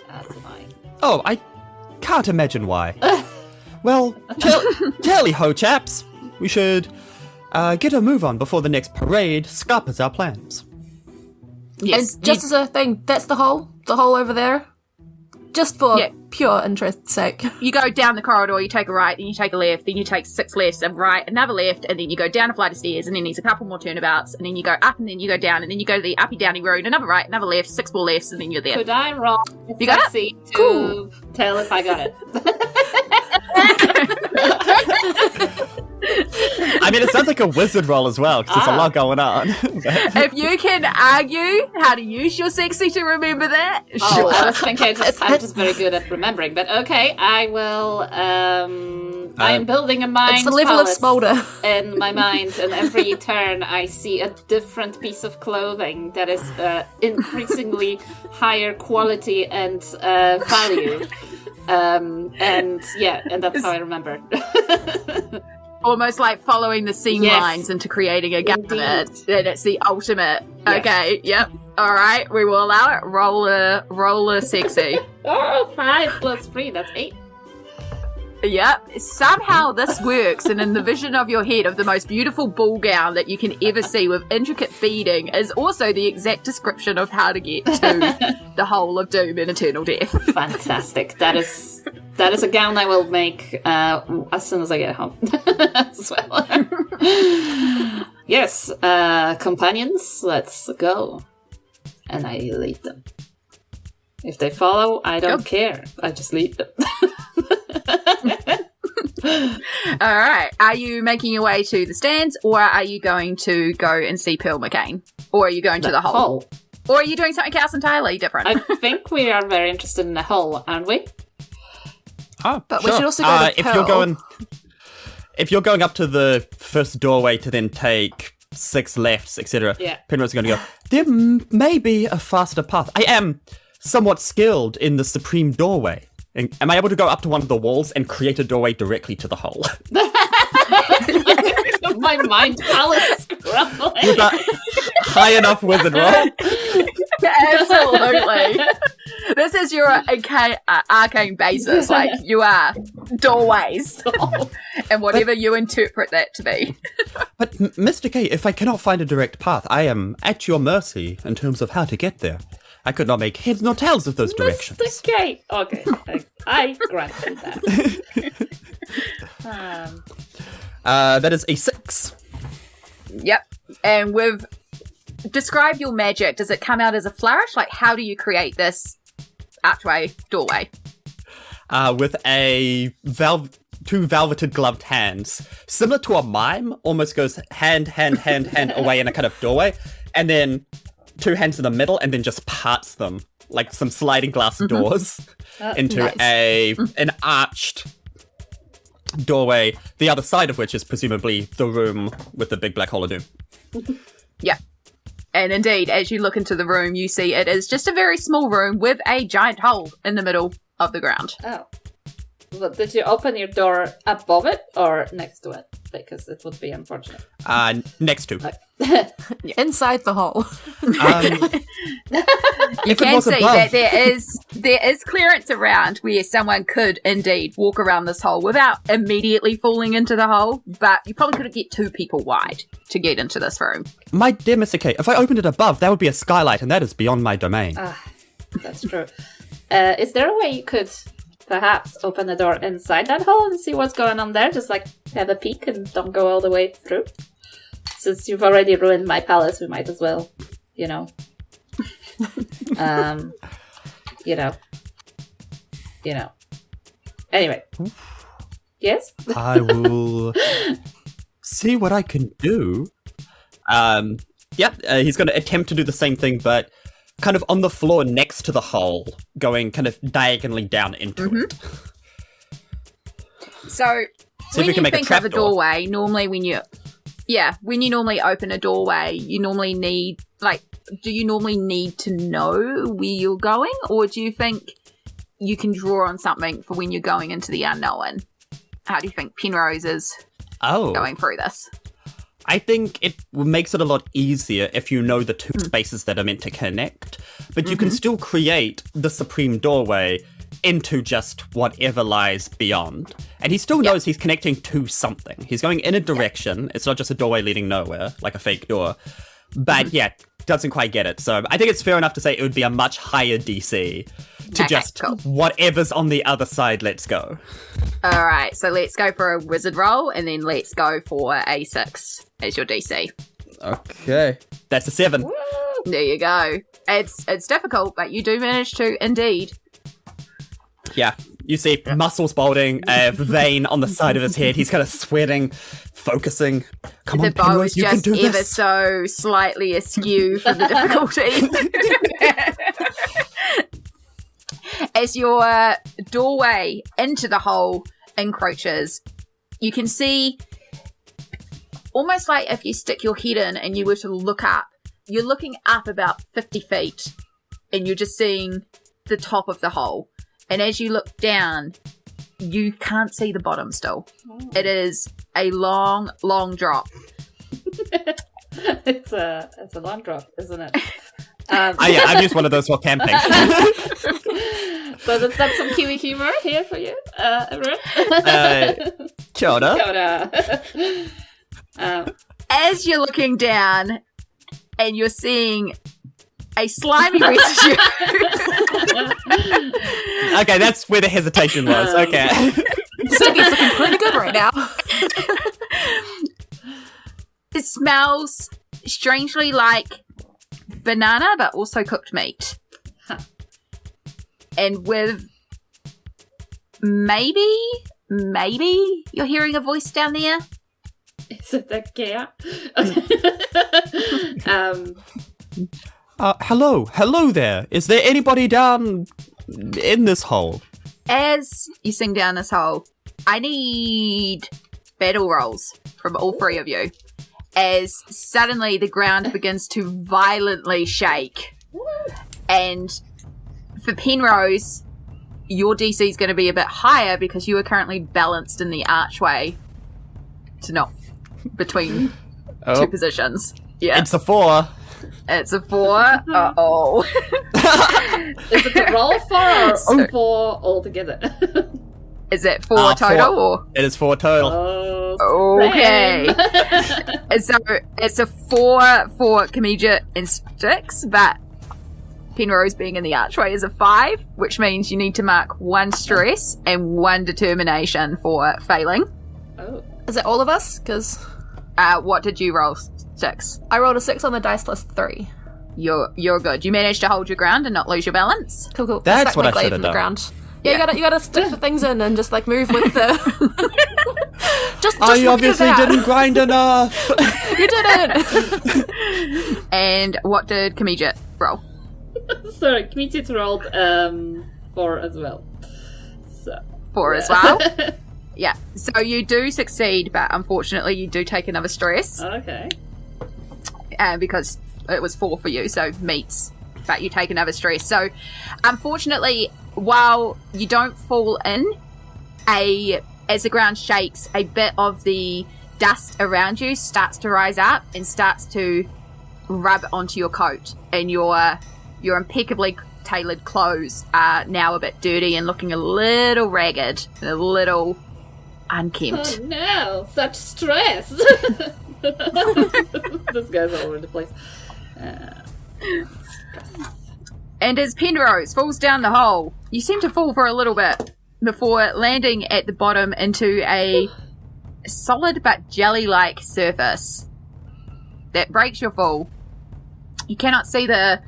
That's fine. Oh, I can't imagine why. Well, tally-ho, chaps. We should get a move on before the next parade scarpers our plans. Yes. And just as a thing, that's the hole over there. Just for pure interest's sake. You go down the corridor, you take a right, then you take a left, then you take 6 lefts, a right, another left, and then you go down a flight of stairs, and then there's a couple more turnabouts, and then you go up, and then you go down, and then you go to the uppy-downy road, another right, another left, 6 more lefts, and then you're there. Could I roll You got it? to tell if I got it? I mean, it sounds like a wizard roll as well, because there's a lot going on. If you can argue how to use your sexy to remember that, sure. I was thinking I'm just very good at remembering, but okay, I will. I'm building a mind. It's the level of smolder in my mind, and every turn I see a different piece of clothing that is increasingly higher quality and value. And that's how I remember. Almost like following the seam lines into creating a garment. And it's the ultimate. Yes. Okay, yep. Alright, we will allow it. Roll a sexy. 5 plus 3, that's 8. Yep. Somehow this works, and in the vision of your head of the most beautiful ball gown that you can ever see with intricate beading is also the exact description of how to get to the hole of doom and eternal death. Fantastic. That is a gown I will make as soon as I get home as well. Yes, companions, let's go. And I lead them. If they follow, I don't care. I just lead them. All right. Are you making your way to the stands, or are you going to go and see Pearl McCain? Or are you going to the hole? Or are you doing something else entirely different? I think we are very interested in the hole, aren't we? Oh, But sure. we should also go to Pearl. If you're going up to the first doorway to then take 6 lefts, etc., Penrose's going to go, there may be a faster path. I am somewhat skilled in the supreme doorway. Am I able to go up to one of the walls and create a doorway directly to the hole? My mind palace scrubbling. Is that high enough wizard roll? Absolutely. This is your arcane basis. Like, you are doorways. And whatever you interpret that to be. But Mr. K, if I cannot find a direct path, I am at your mercy in terms of how to get there. I could not make heads nor tails of those directions. Mr. K. Okay, I grant you that. That is a 6. Yep. And with describe your magic. Does it come out as a flourish? Like, how do you create this archway doorway? With two velveted gloved hands, similar to a mime, almost goes hand away in a kind of doorway, and then 2 hands in the middle, and then just parts them like some sliding glass doors into an arched doorway, the other side of which is presumably the room with the big black hole of doom. Yeah. And indeed, as you look into the room, you see it is just a very small room with a giant hole in the middle of the ground. Oh. But did you open your door above it or next to it? Because it would be unfortunate. Next to. Inside the hole. You can see that there is clearance around where someone could indeed walk around this hole without immediately falling into the hole, but you probably couldn't get 2 people wide to get into this room. My dear Mr. K, if I opened it above, that would be a skylight, and that is beyond my domain. That's true. Is there a way you could perhaps open the door inside that hole and see what's going on there? Just like have a peek and don't go all the way through? Since you've already ruined my palace, we might as well, you know. Anyway. Yes? I will see what I can do. He's going to attempt to do the same thing, but kind of on the floor next to the hole, going kind of diagonally down into it. So when you think of a doorway, normally when you normally open a doorway, you normally need, do you normally need to know where you're going? Or do you think you can draw on something for when you're going into the unknown? How do you think Penrose is going through this? I think it makes it a lot easier if you know the 2 spaces that are meant to connect, but you can still create the supreme doorway into just whatever lies beyond. And he still knows he's connecting to something. He's going in a direction. It's not just a doorway leading nowhere, like a fake door. But doesn't quite get it. So I think it's fair enough to say it would be a much higher DC to whatever's on the other side, let's go. All right, so let's go for a wizard roll, and then let's go for a 6 as your DC. Okay. That's a 7. Woo! There you go. It's difficult, but you do manage to, indeed. Yeah, you see muscles bulging, a vein on the side of his head. He's kind of sweating, focusing. Come on, the bow Penrose, is you just can do ever this. so slightly askew for the difficulty. As your doorway into the hole encroaches, you can see, almost like if you stick your head in and you were to look up, you're looking up about 50 feet and you're just seeing the top of the hole. And as you look down, you can't see the bottom still. It is a long, long drop. It's a long drop, isn't it? I've used one of those for camping. So that's some Kiwi humor here for you, everyone. Kia ora. Kia ora. As you're looking down and you're seeing a slimy residue. Okay, that's where the hesitation was. Okay. Sticky's looking pretty good right now. It smells strangely like banana, but also cooked meat. And with maybe maybe you're hearing a voice down there. Is it that Kea? Okay. Hello there. Is there anybody down in this hole? As you sing down this hole, I need battle rolls from all three of you. As suddenly the ground begins to violently shake. And for Penrose, your DC is going to be a bit higher because you are currently balanced in the archway to not between two positions. Yeah. It's a 4. It's a 4. Uh-oh. Is it a roll 4 or 4 altogether? Is it 4 total? 4. Or? It is 4 total. Oh, okay. So it's a 4 for Kasia and Styx, but Penrose being in the archway is a 5, which means you need to mark 1 stress and 1 determination for failing. Oh. Is it all of us? Because what did you roll, Styx? I rolled a 6 on the dice plus 3. You're good. You managed to hold your ground and not lose your balance. Cool. That's Stack what my I glaive should've in the done. ground. Yeah, you gotta stick the things in and just like move with the. just I obviously look at that. didn't grind enough. You didn't. And what did Kasia roll? Sorry, Kmitsit rolled 4 as well. So 4 as well. Yeah. So you do succeed, but unfortunately you do take another stress. Okay. Because it was 4 for you, so meets, but you take another stress. So unfortunately, while you don't fall in, as the ground shakes, a bit of the dust around you starts to rise up and starts to rub onto your coat, and your impeccably tailored clothes are now a bit dirty and looking a little ragged and a little unkempt. Oh no, such stress! This guy's all over the place. And as Penrose falls down the hole, you seem to fall for a little bit before landing at the bottom into a solid but jelly-like surface that breaks your fall. You cannot see the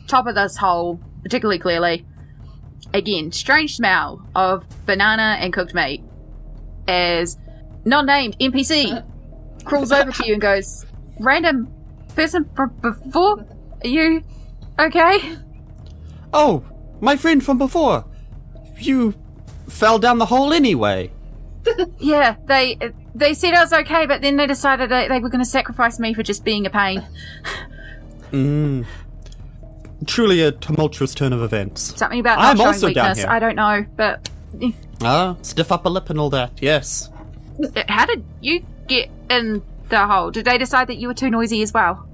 top of this hole particularly clearly. Again, strange smell of banana and cooked meat as non-named NPC crawls over to you and goes, "Random person from before? Are you okay?" Oh, my friend from before. You fell down the hole anyway. Yeah, they said I was okay, but then they decided they were going to sacrifice me for just being a pain. Truly a tumultuous turn of events. Something about not I'm showing also down weakness. here. I don't know, but Stiff upper lip and all that, yes. how did you get in the hole? Did they decide that you were too noisy as well?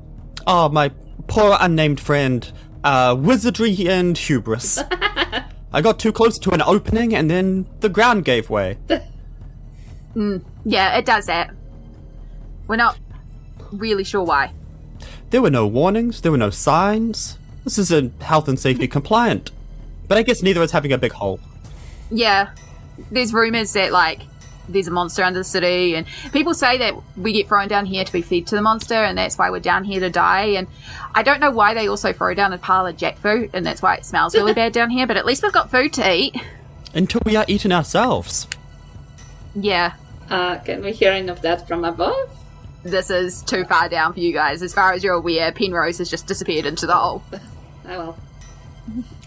Oh, my poor unnamed friend. Wizardry and hubris. I got too close to an opening and then the ground gave way. Yeah, it does that. We're not really sure why. There were no warnings, there were no signs. This isn't health and safety compliant. But I guess neither is having a big hole. Yeah, there's rumours that, like, there's a monster under the city, and people say that we get thrown down here to be fed to the monster, and that's why we're down here to die. And I don't know why they also throw down a pile of jackfruit, and that's why it smells really bad down here, but at least we've got food to eat. Until we are eaten ourselves. Yeah, Can we hear any of that from above? this is too far down for you guys. As far as you're aware, Penrose has just disappeared into the hole. Oh well.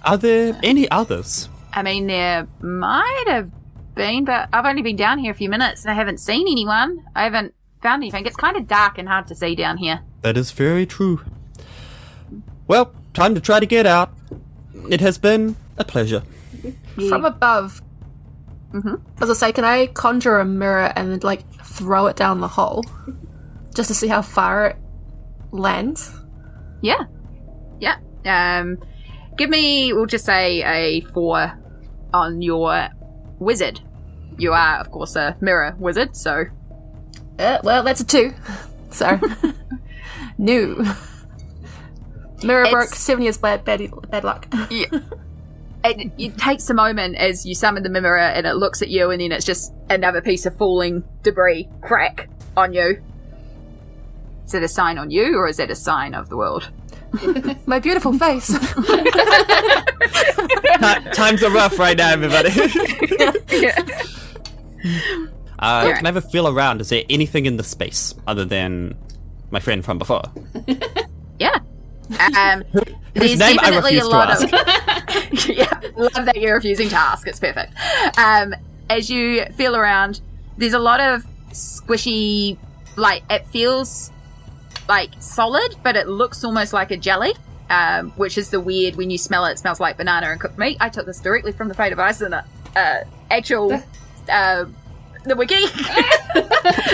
Are there any others? I mean, there might have been, but I've only been down here a few minutes and I haven't seen anyone. I haven't found anything. It's kind of dark and hard to see down here. That is very true. Well, time to try to get out. It has been a pleasure. From above. As I say, can I conjure a mirror and then, like, throw it down the hole? Just to see how far it lands? Yeah. Give me, we'll just say a 4 on your wizard. You are, of course, a mirror wizard, so... Well, that's a 2. So, new. Mirror broke, 7 years bad luck. Yeah. It takes a moment as you summon the mirror and it looks at you, and then it's just another piece of falling debris crack on you. Is it a sign on you, or is it a sign of the world? My beautiful face. Times are rough right now, everybody. Yeah. Can I have a feel around? Is there anything in the space other than my friend from before? Yeah. Whose There's name I definitely a refuse to lot ask. of. Yeah, love that you're refusing to ask. It's perfect. As you feel around, there's a lot of squishy, like it feels like solid, but it looks almost like a jelly. Which is the weird, when you smell it, it smells like banana and cooked meat. I took this directly from the Fate of Isen, actual, the wiki.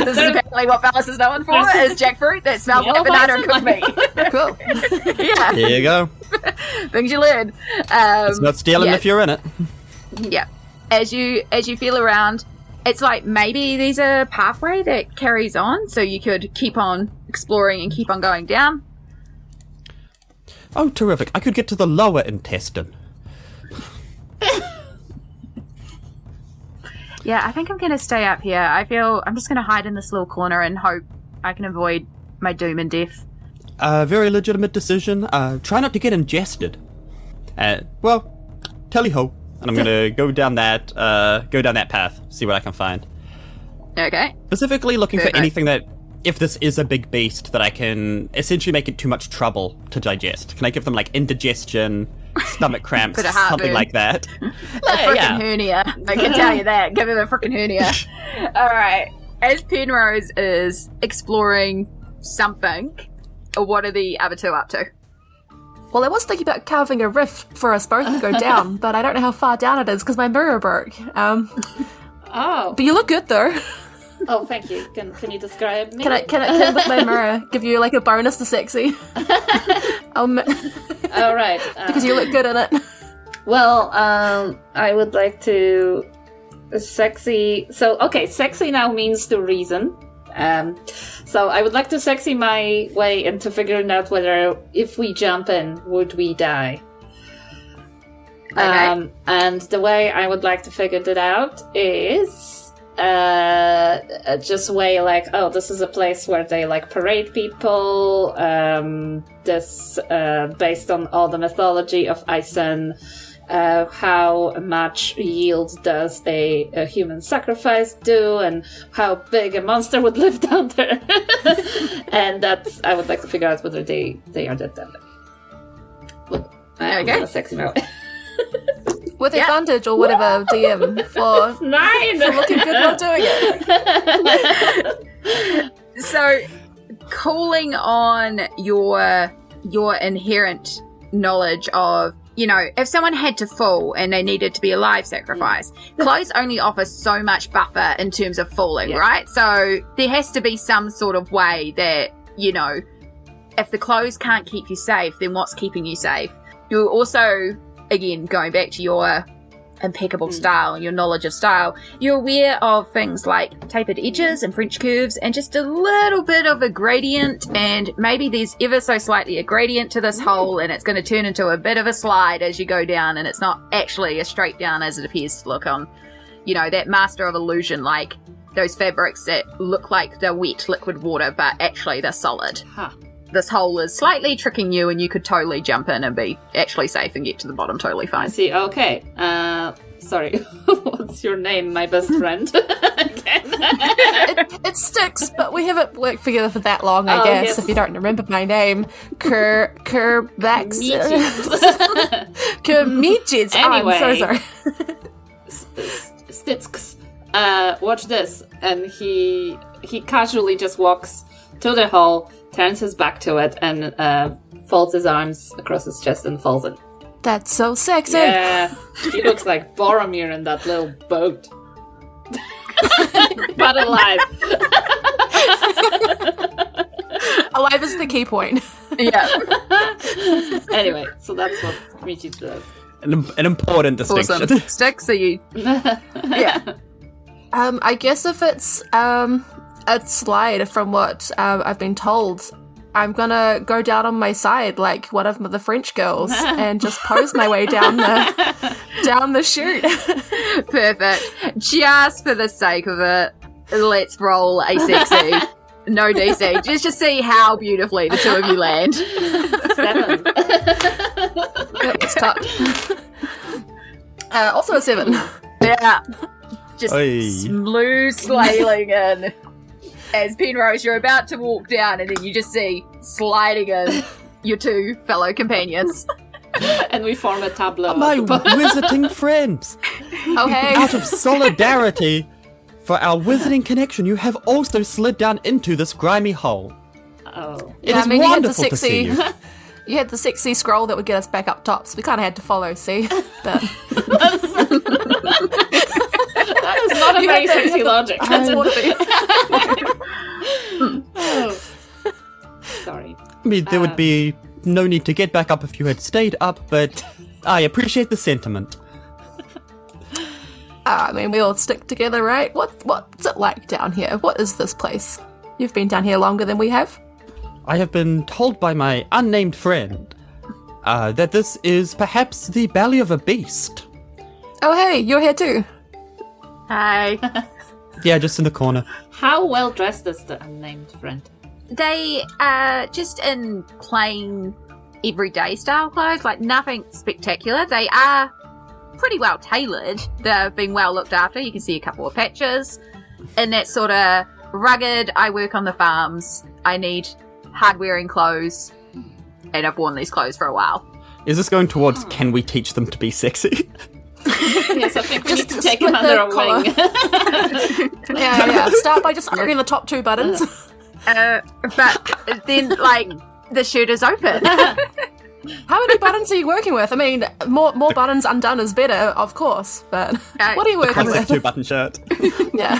This is apparently what Phallus is known for, is jackfruit that smells like banana and cooked meat. Cool. Yeah, There you go. things you learn. It's not stealing if you're in it. Yeah. As you feel around, it's like maybe there's a pathway that carries on, so you could keep on exploring and keep on going down. Oh, terrific. I could get to the lower intestine. Yeah, I think I'm going to stay up here. I'm just going to hide in this little corner and hope I can avoid my doom and death. Very legitimate decision. Try not to get ingested. Well, tally-ho. And I'm going to go down that path, see what I can find. Okay. Specifically looking Perfect. for anything that, if this is a big beast, that I can essentially make it too much trouble to digest. Can I give them, like, indigestion, stomach cramps, Bit of something heartburn. like that? A frickin' hernia. I can tell you that. Give him a frickin' hernia. Alright. As Penrose is exploring something, what are the other two up to? Well, I was thinking about carving a rift for us both to go down, but I don't know how far down it is because my mirror broke. Oh. But you look good though. Oh, thank you. Can you describe me? Can I with my mirror give you like a bonus to sexy? All right. Because you look good in it. Well, I would like to sexy. So, okay, sexy now means the reason. So I would like to sexy my way into figuring out whether if we jump in, would we die? Okay. And the way I would like to figure that out is just way like, oh, this is a place where they like parade people. This based on all the mythology of Isen. How much yield does a human sacrifice do, and how big a monster would live down there? And that's, I would like to figure out whether they are dead down there. Look, I'm gonna sexy my way. With advantage or whatever, DM, for 9! for looking good while doing it. So, calling on your inherent knowledge of, you know, if someone had to fall and they needed to be a live sacrifice, clothes only offer so much buffer in terms of falling, right? So there has to be some sort of way that, you know, if the clothes can't keep you safe, then what's keeping you safe? You're also, again, going back to your impeccable style and your knowledge of style, you're aware of things like tapered edges and French curves and just a little bit of a gradient, and maybe there's ever so slightly a gradient to this hole and it's going to turn into a bit of a slide as you go down, and it's not actually a straight down as it appears to look on, you know, that master of illusion, like those fabrics that look like they're wet liquid water but actually they're solid. This hole is slightly tricking you, and you could totally jump in and be actually safe and get to the bottom totally I fine. see, okay. Sorry, what's your name, my best friend? It sticks, but we haven't worked together for that long, I guess, yes. if you don't remember my name. Kerbax. Kermichis. Anyway. I'm so sorry. Stitsks, watch this. And he casually just walks to the hole, turns his back to it, and folds his arms across his chest and falls in. That's so sexy. Yeah, he looks like Boromir in that little boat. But alive. Alive is the key point. Yeah. Anyway, so that's what Michi does. An important distinction. Awesome. Sticks, are you? Yeah. I guess if it's a slide from what I've been told, I'm gonna go down on my side like one of the French girls and just pose my way down the chute. Perfect. Just for the sake of it, let's roll a sexy. No DC. Just to see how beautifully the two of you land. 7. It's cut. Also a 7. Yeah. just Oi. smooth sailing in. As Penrose, you're about to walk down, and then you just see sliding in your two fellow companions. And we form a tableau. My wizarding friends! Oh, hey. Out of solidarity for our wizarding connection, you have also slid down into this grimy hole. Oh. It Yeah, is I mean, you had the wonderful to see you. You had the sexy scroll that would get us back up top, so we kind of had to follow, see? But That is not a You very had the- sexy logic. that's what it is. Oh. Sorry. I mean, there would be no need to get back up if you had stayed up, but I appreciate the sentiment. I mean, we all stick together, right? What's it like down here? What is this place? You've been down here longer than we have. I have been told by my unnamed friend that this is perhaps the belly of a beast. Oh, hey, you're here too. Hi. Yeah, just in the corner. How well dressed is the unnamed friend? They are just in plain, everyday style clothes, like nothing spectacular. They are pretty well tailored. They're being well looked after. You can see a couple of patches. In that sort of rugged, I work on the farms, I need hard-wearing clothes, and I've worn these clothes for a while. Is this going towards can we teach them to be sexy? Yes, I think we Just need to take split him under the a collar. wing. Yeah. Start by just uncovering the top two buttons. But then, like, the shirt is open. How many buttons are you working with? I mean, more buttons undone is better, of course, but what are you working Classic with? 2-button shirt. Yeah.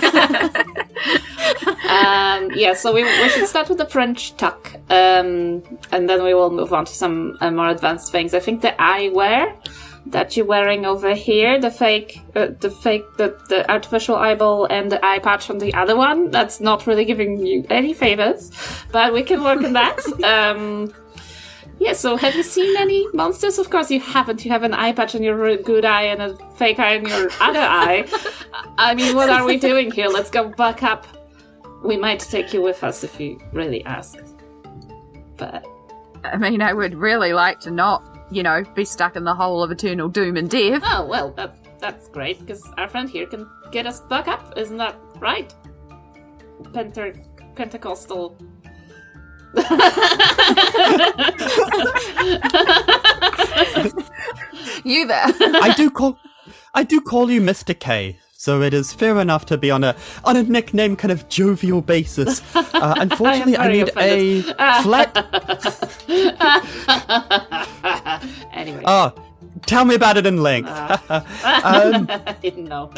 So we should start with the French tuck, and then we will move on to some more advanced things. I think the eyewear that you're wearing over here, the artificial eyeball and the eye patch on the other one, that's not really giving you any favors, but we can work on that. So have you seen any monsters? Of course you haven't. You have an eye patch on your good eye and a fake eye on your other eye. I mean, what are we doing here? Let's go back up. We might take you with us if you really ask. But I mean, I would really like to not, be stuck in the hole of eternal doom and death. oh well, that's great because our friend here can get us back up. Isn't that right? Pentecostal. You there. I do call you Mr. K, so it is fair enough to be on a nickname kind of jovial basis. Unfortunately, I need a flat. Anyway. Tell me about it in length. I didn't know.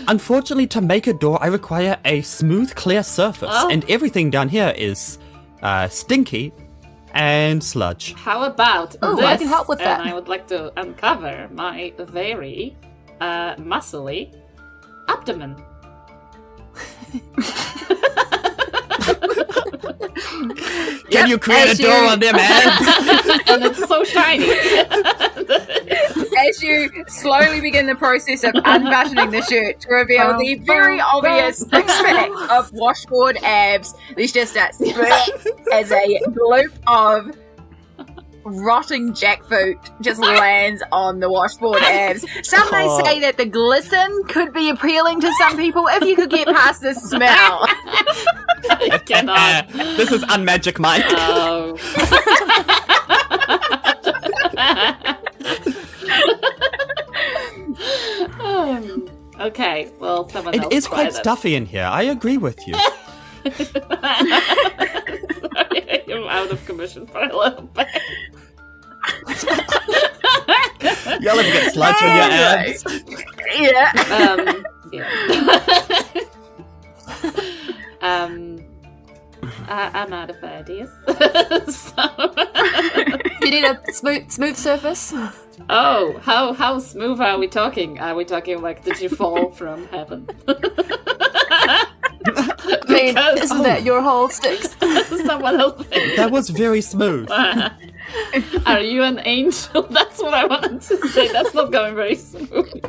Unfortunately, to make a door, I require a smooth, clear surface, and everything down here is stinky and sludge. How about Ooh, this? I can help with that. And I would like to uncover my very muscly abdomen. Can you create a door on them abs? And it's so shiny. As you slowly begin the process of unbuttoning the shirt to reveal the very obvious six-pack of washboard abs, there's just a as a gloop of rotting jackfruit just lands on the washboard abs. Some may say that the glisten could be appealing to some people if you could get past the smell. I cannot. This is Unmagic Mike. Oh. Okay, well, someone else It is try quite that. stuffy in here. I agree with you. Sorry, I'm out of commission for a little bit. You'll have to get sludge on your abs. Yeah. I'm out of ideas. You need a smooth surface. Oh, how smooth are we talking? Are we talking like, did you fall from heaven? I mean, isn't that your whole sticks? Someone else. That was very smooth. Are you an angel? That's what I wanted to say. That's not going very smooth.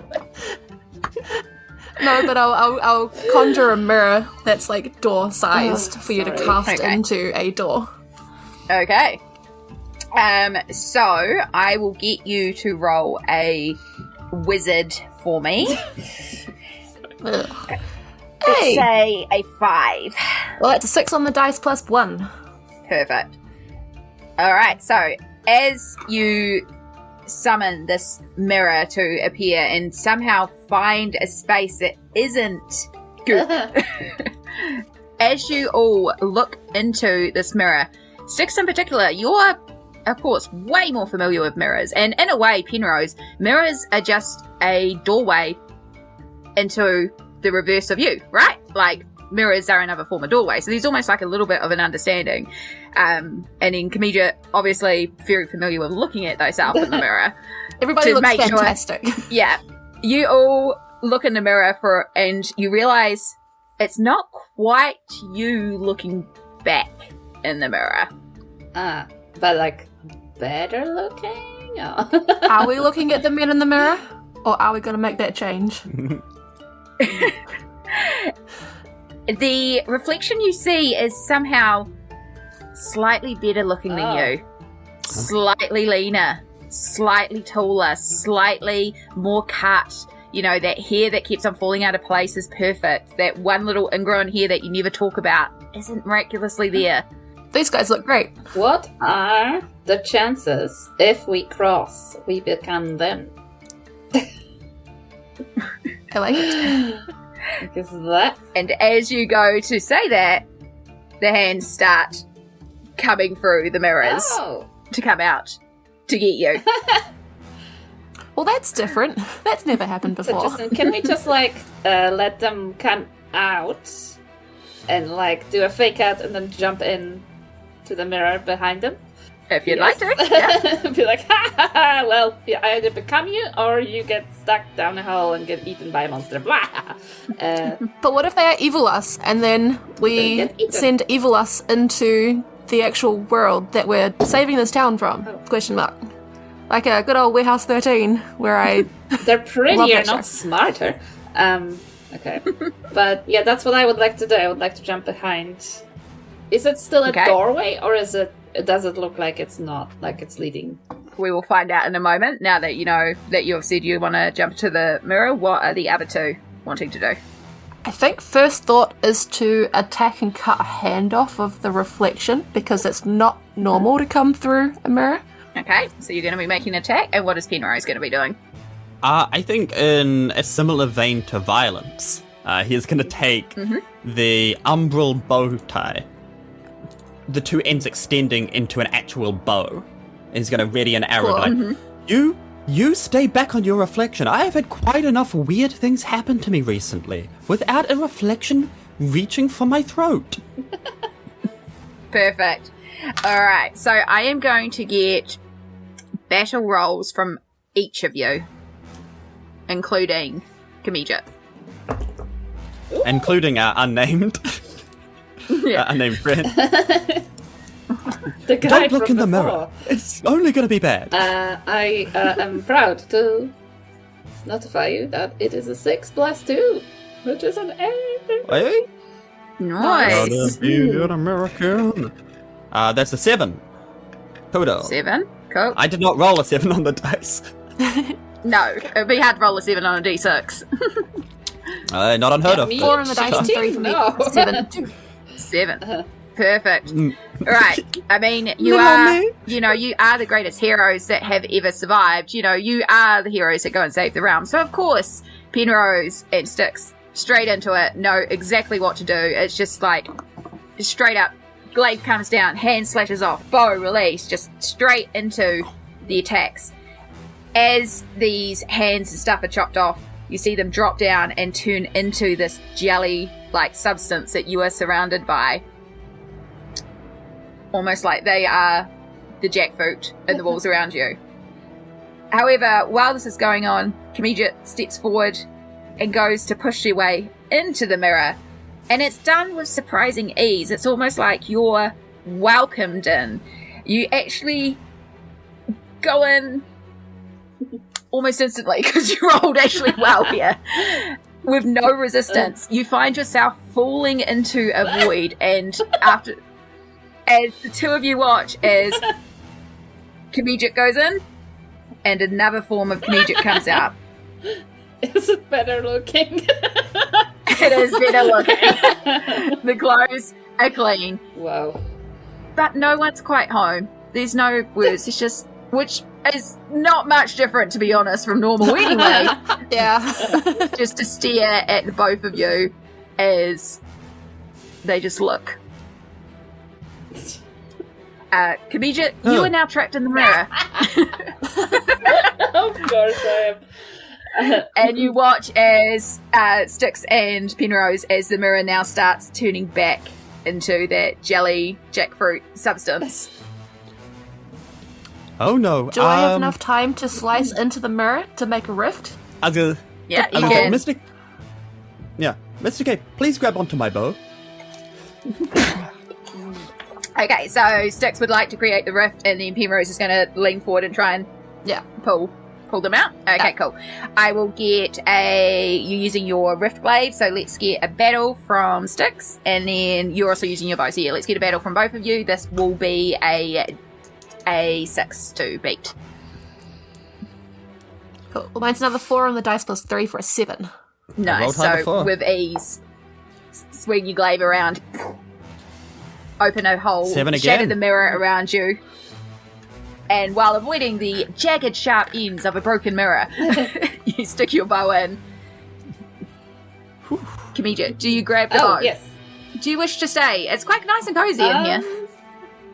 No, but I'll conjure a mirror that's like door sized for you to sorry. cast Okay. into a door. Okay. So I will get you to roll a wizard for me. Ugh. Let's Hey! say a 5. Well, it's a 6 on the dice plus 1. Perfect. Alright, so as you summon this mirror to appear and somehow find a space that isn't good, as you all look into this mirror, Styx in particular, you're, of course, way more familiar with mirrors. And in a way, Penrose, mirrors are just a doorway into the reverse of you, right? Like, mirrors are another form of doorway. So there's almost like a little bit of an understanding. And then Kameja, obviously, very familiar with looking at thyself in the mirror. Everybody To looks make sure- fantastic. Yeah. You all look in the mirror and you realize it's not quite you looking back in the mirror. But like better looking? Oh. Are we looking at the men in the mirror? Or are we going to make that change? The reflection you see is somehow slightly better looking than you. Slightly leaner, slightly taller, slightly more cut. You know, that hair that keeps on falling out of place is perfect. That one little ingrown hair that you never talk about isn't miraculously there. These guys look great. What are the chances if we cross, we become them? I like it. Because that. And as you go to say that, the hands start coming through the mirrors to come out to get you. Well, that's different. That's never happened So before. Justin, can we just like let them come out and like do a fake out and then jump in to the mirror behind them? If you'd like to. Yeah. Be like, ha ha ha, well, you either become you or you get stuck down a hole and get eaten by a monster. Blah. But what if they are evil us and then Then we get eaten. send evil us into the actual world that we're saving this town from? Question mark. Like a good old Warehouse 13 where I... They're Love prettier, that not show. smarter. Okay. But yeah, that's what I would like to do. I would like to jump behind. Is it still a Okay. doorway or does it look like it's not, like it's leading? We will find out in a moment. Now that you know that you have said you want to jump to the mirror, what are the other two wanting to do? I think first thought is to attack and cut a hand off of the reflection because it's not normal to come through a mirror. Okay, so you're going to be making an attack, and what is Penrose going to be doing? I think in a similar vein to violence, he's going to take the umbral bow tie, the two ends extending into an actual bow, and he's going to ready an arrow. Cool. Like, you stay back on your reflection. I have had quite enough weird things happen to me recently without a reflection reaching for my throat. Perfect. All right, so I am going to get battle rolls from each of you, including Kameja. Including our unnamed, Yeah. unnamed friend. The guy Don't look from in the before. mirror. It's only going to be bad. I am proud to notify you that it is a 6 plus 2, which is an 8. Hey? Nice. Be an American. That's a 7. Total. 7. Cool. I did not roll a 7 on the dice. No, it'd be hard to roll a 7 on a d6. Not unheard of. Me 4 on the dice and 3 cheating? for me. No. 7. 7. Perfect. Mm. Right. I mean, you Little are, me. you know, you are the greatest heroes that have ever survived. You know, you are the heroes that go and save the realm. So, of course, Penrose and Styx, straight into it, know exactly what to do. It's just like, straight up, glaive comes down, hand slashes off, bow release, just straight into the attacks. As these hands and stuff are chopped off, you see them drop down and turn into this jelly-like substance that you are surrounded by. Almost like they are the jackfruit in the walls around you. However, while this is going on, Kameja steps forward and goes to push your way into the mirror. And it's done with surprising ease. It's almost like you're welcomed in. You actually go in almost instantly because you rolled actually well here. With no resistance. You find yourself falling into a void, and as the two of you watch as Kameja goes in and another form of Kameja comes out. Is it better looking? It is better looking. The clothes are clean. Wow. But no one's quite home. There's no words. It's just, which is not much different, to be honest, from normal anyway. Yeah. Just to stare at the both of you as they just look. Kasia, you are now trapped in the mirror. Of course I am. And you watch as Styx and Penrose, as the mirror now starts turning back into that jelly jackfruit substance. Oh no. Do I have enough time to slice into the mirror to make a rift? Yeah, you can. Mr. K, please grab onto my bow. Okay, so Styx would like to create the rift, and then Penrose is going to lean forward and try and pull them out. Okay, cool. I will get you using your rift glaive, so let's get a battle from Styx, and then you're also using your bow, so yeah, let's get a battle from both of you. This will be a 6 to beat. Cool. Well, mine's another 4 on the dice plus 3 for a 7. Nice, so with ease, swing your glaive around, open a hole, 7 again. shatter the mirror around you, and while avoiding the jagged, sharp ends of a broken mirror, you stick your bow in. Kasia, do you grab the bow? Yes. Do you wish to stay? It's quite nice and cozy in here.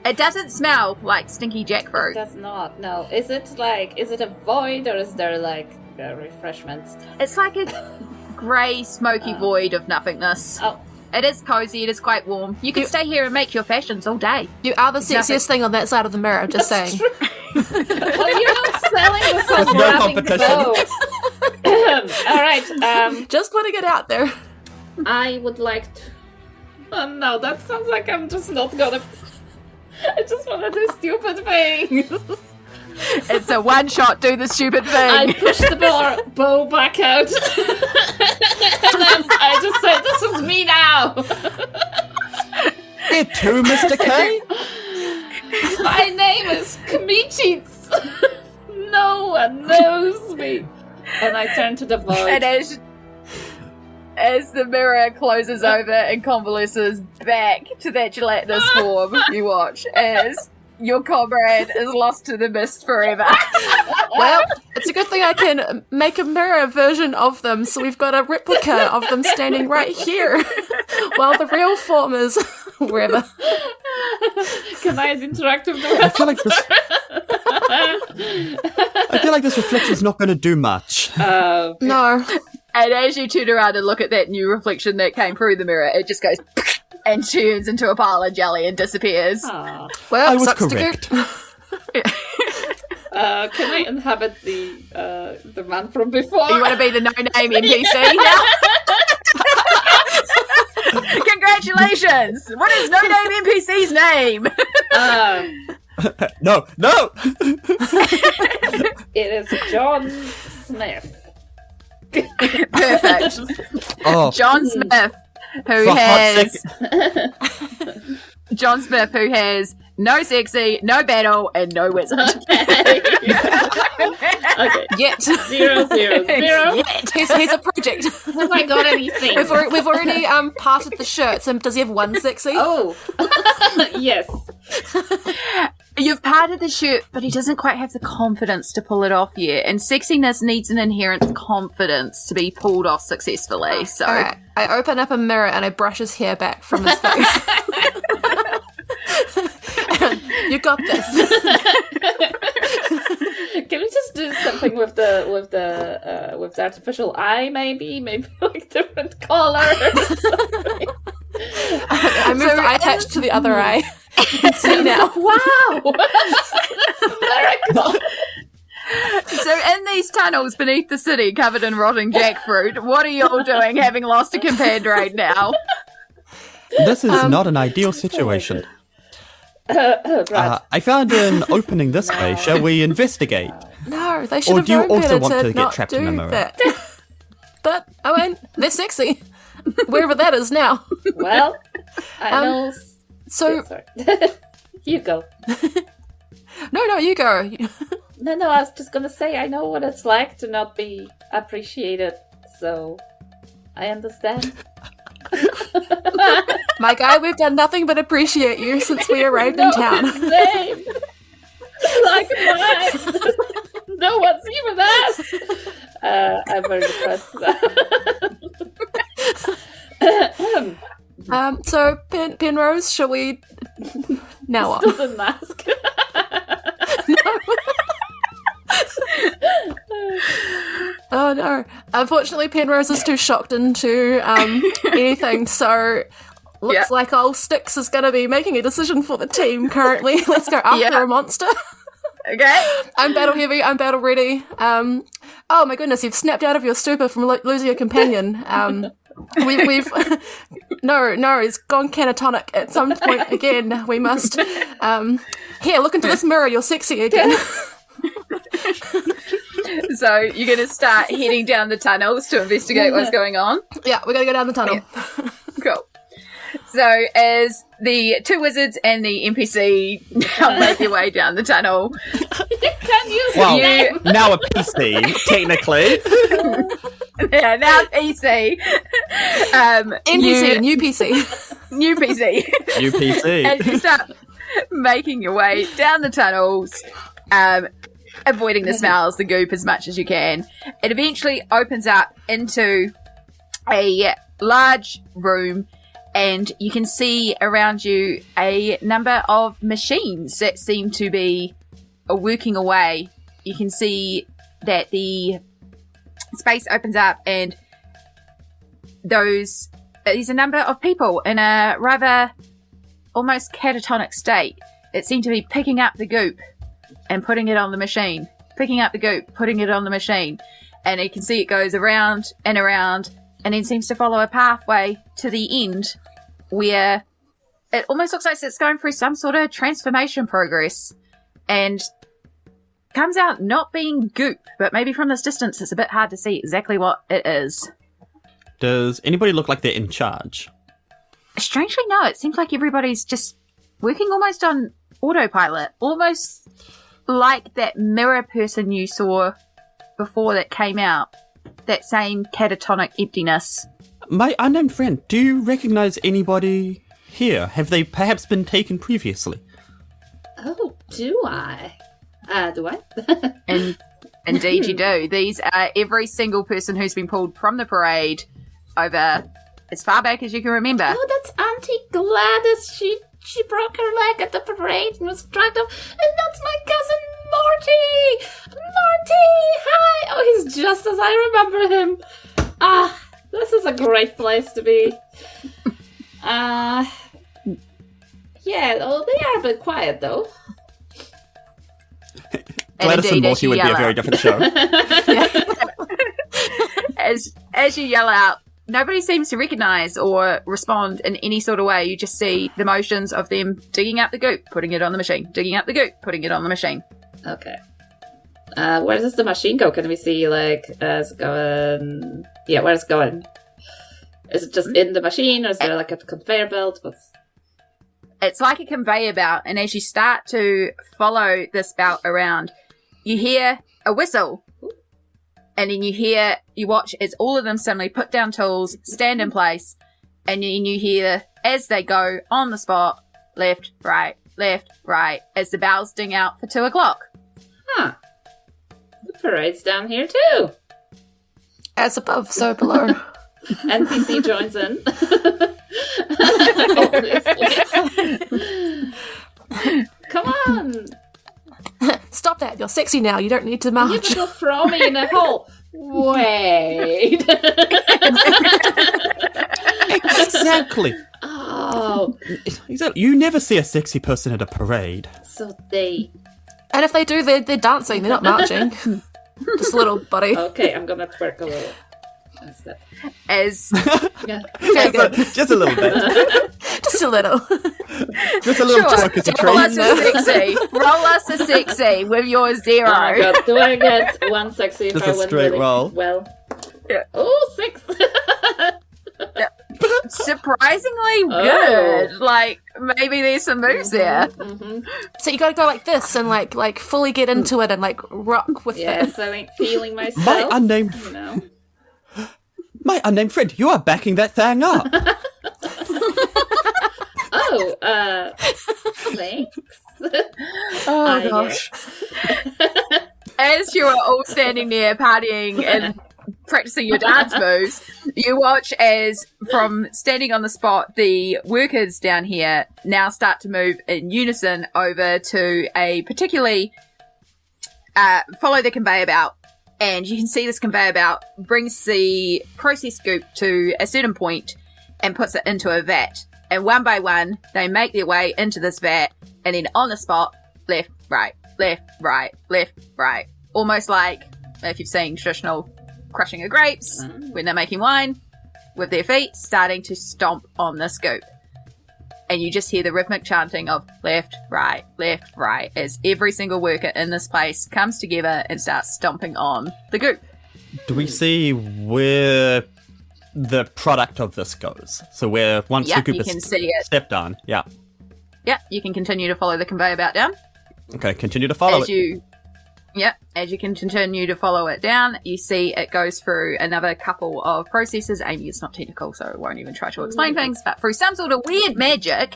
It doesn't smell like stinky jackfruit. It does not, no. Is it a void, or is there like refreshments? It's like a grey, smoky void of nothingness. Oh. It is cozy, it is quite warm. You can stay here and make your fashions all day. You are the sexiest thing on that side of the mirror, I'm just saying. Well, you're not selling this as no grabbing competition. bow. Alright, just putting it out there. I would like to... Oh no, that sounds like I'm just not gonna... I just want to do stupid things. It's a one-shot, do the stupid thing. I push the bow back out. And then I just say, this is me now. There too, Mr. K? My name is Kamichits. No one knows me. And I turn to the void. And as the mirror closes over and convalesces back to that gelatinous form, you watch as your comrade is lost to the mist forever. Well, it's a good thing I can make a mirror version of them, so we've got a replica of them standing right here, while the real form is wherever. Can I interact with the rest? I feel like this reflection's not going to do much. No. And as you turn around and look at that new reflection that came through the mirror, it just goes and turns into a pile of jelly and disappears. Aww. Well, I was sucks correct. to go. Can I inhabit the man from before? You want to be the no-name NPC now? Congratulations! What is no-name NPC's name? No! It is John Smith. Perfect. Oh, John Smith, John Smith, who has no sexy, no battle, and no wizard. Okay. Yet. 0, 0, 0. Yet. Here's a project. Have I got anything? We've already parted the shirts, and does he have one sexy? Oh. Yes. You've parted the shirt, but he doesn't quite have the confidence to pull it off yet. And sexiness needs an inherent confidence to be pulled off successfully. So Alright. I open up a mirror and I brush his hair back from his face. You got this. Can we just do something with the artificial eye? Maybe like different color. I moved the eye patch to the other eye. You can see now. Wow, that's a miracle. So in these tunnels beneath the city covered in rotting jackfruit, what are you all doing having lost a companion right now? this is not an ideal situation. I found an opening this way. Shall we investigate? No, they should Or have do you known also better want to get not trapped do in a mirror? that. But, oh, and they're sexy. Wherever that is now. Well, I know. So, Sorry. You go. no, you go. No, I was just gonna say I know what it's like to not be appreciated, so I understand. My guy, we've done nothing but appreciate you since we arrived in town. Same. Like mine. No one's even asked. I'm very depressed. So Penrose, shall we now on? Still the mask. Oh no! Unfortunately, Penrose is too shocked into anything. So looks like old Styx is going to be making a decision for the team currently. Let's go after a monster. Okay. I'm battle heavy. I'm battle ready. Oh my goodness! You've snapped out of your stupor from losing a companion. We've no, he's gone catatonic at some point again. We must. Here, look into this mirror. You're sexy again. So you're going to start heading down the tunnels to investigate what's going on? Yeah, we're going to go down the tunnel. Yeah. Cool. So as the two wizards and the NPC now make their way down the tunnel... Can use name. Now a PC, technically. Yeah, now PC. NPC, new PC. New PC. New PC. And you start making your way down the tunnels, avoiding the smells, the goop as much as you can. It eventually opens up into a large room, and you can see around you a number of machines that seem to be working away. You can see that the space opens up, and there's a number of people in a rather almost catatonic state that seem to be picking up the goop and putting it on the machine. Picking up the goop, putting it on the machine. And you can see it goes around, and then seems to follow a pathway to the end where it almost looks like it's going through some sort of transformation progress and comes out not being goop, but maybe from this distance it's a bit hard to see exactly what it is. Does anybody look like they're in charge? Strangely, no. It seems like everybody's just working almost on autopilot, almost like that mirror person you saw before that came out. That same catatonic emptiness. My unknown friend, do you recognize anybody here? Have they perhaps been taken previously? Oh, do I? Do I? And indeed you do. These are every single person who's been pulled from the parade over as far back as you can remember. Oh, that's Auntie Gladys. She broke her leg at the parade and was dragged off. And that's my cousin Morty! Morty! Hi! Oh, he's just as I remember him. This is a great place to be. Yeah, oh, they are a bit quiet, though. Gladys and Morty would be a very different show. As you yell out, nobody seems to recognise or respond in any sort of way. You just see the motions of them digging up the goop, putting it on the machine, digging up the goop, putting it on the machine. Okay. Where does the machine go? Can we see, like, as it going... Yeah, where's it going? Is it just in the machine, or is there, like, a conveyor belt? It's like a conveyor belt, and as you start to follow this belt around, you hear a whistle. And then you watch as all of them suddenly put down tools, stand in place, and then you hear, as they go on the spot, left, right, as the bells ding out for 2 o'clock. Huh. The parade's down here too. As above, so below. NPC joins in. Come on! Stop that, you're sexy now, you don't need to march. You can go throw me in a hole. Wait. Exactly. Oh. Exactly. You never see a sexy person at a parade. So they... And if they do, they're dancing, they're not marching. Just a little, buddy. Okay, I'm gonna twerk a little. As Yeah. Just a little bit. Just a little. Just a little Sure. twerk as a roll treat. us a sexy. Roll us a sexy with your 0. Oh my god, do I get 1 sexy if Just I a win straight really roll. well? Yeah. Oh, 6! Surprisingly Oh. good. Like, maybe there's some moves there. So you got to go like this and like fully get into it and like rock with it. So I'm feeling myself. My unnamed friend, you are backing that thing up. Thanks. Oh gosh. As you are all standing there partying and practicing your dance moves, you watch as from standing on the spot, the workers down here now start to move in unison over to a particularly follow the conveyor belt. And you can see this conveyor belt brings the process scoop to a certain point and puts it into a vat. And one by one, they make their way into this vat, and then on the spot, left, right, left, right, left, right. Almost like if you've seen traditional crushing of grapes when they're making wine, with their feet starting to stomp on the scoop. And you just hear the rhythmic chanting of left, right, as every single worker in this place comes together and starts stomping on the goop. Do we see where the product of this goes? So where once the goop is stepped on, Yeah, you can continue to follow the conveyor belt down. Okay, continue to follow it. As you can continue to follow it down, you see it goes through another couple of processes. Amy, it's not technical, so I won't even try to explain things, but through some sort of weird magic,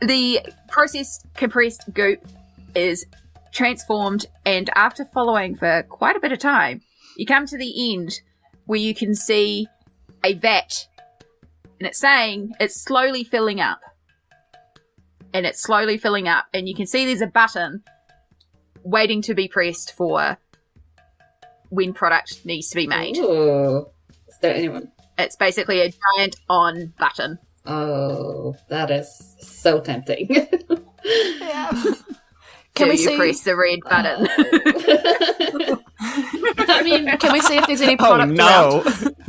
the processed compressed goop is transformed, and after following for quite a bit of time, you come to the end where you can see a vat, and it's saying it's slowly filling up. And it's slowly filling up, and you can see there's a button waiting to be pressed for when product needs to be made. Ooh. Is there anyone? It's basically a giant on button. Oh, that is so tempting. Can we press the red button? I mean, can we see if there's any product around?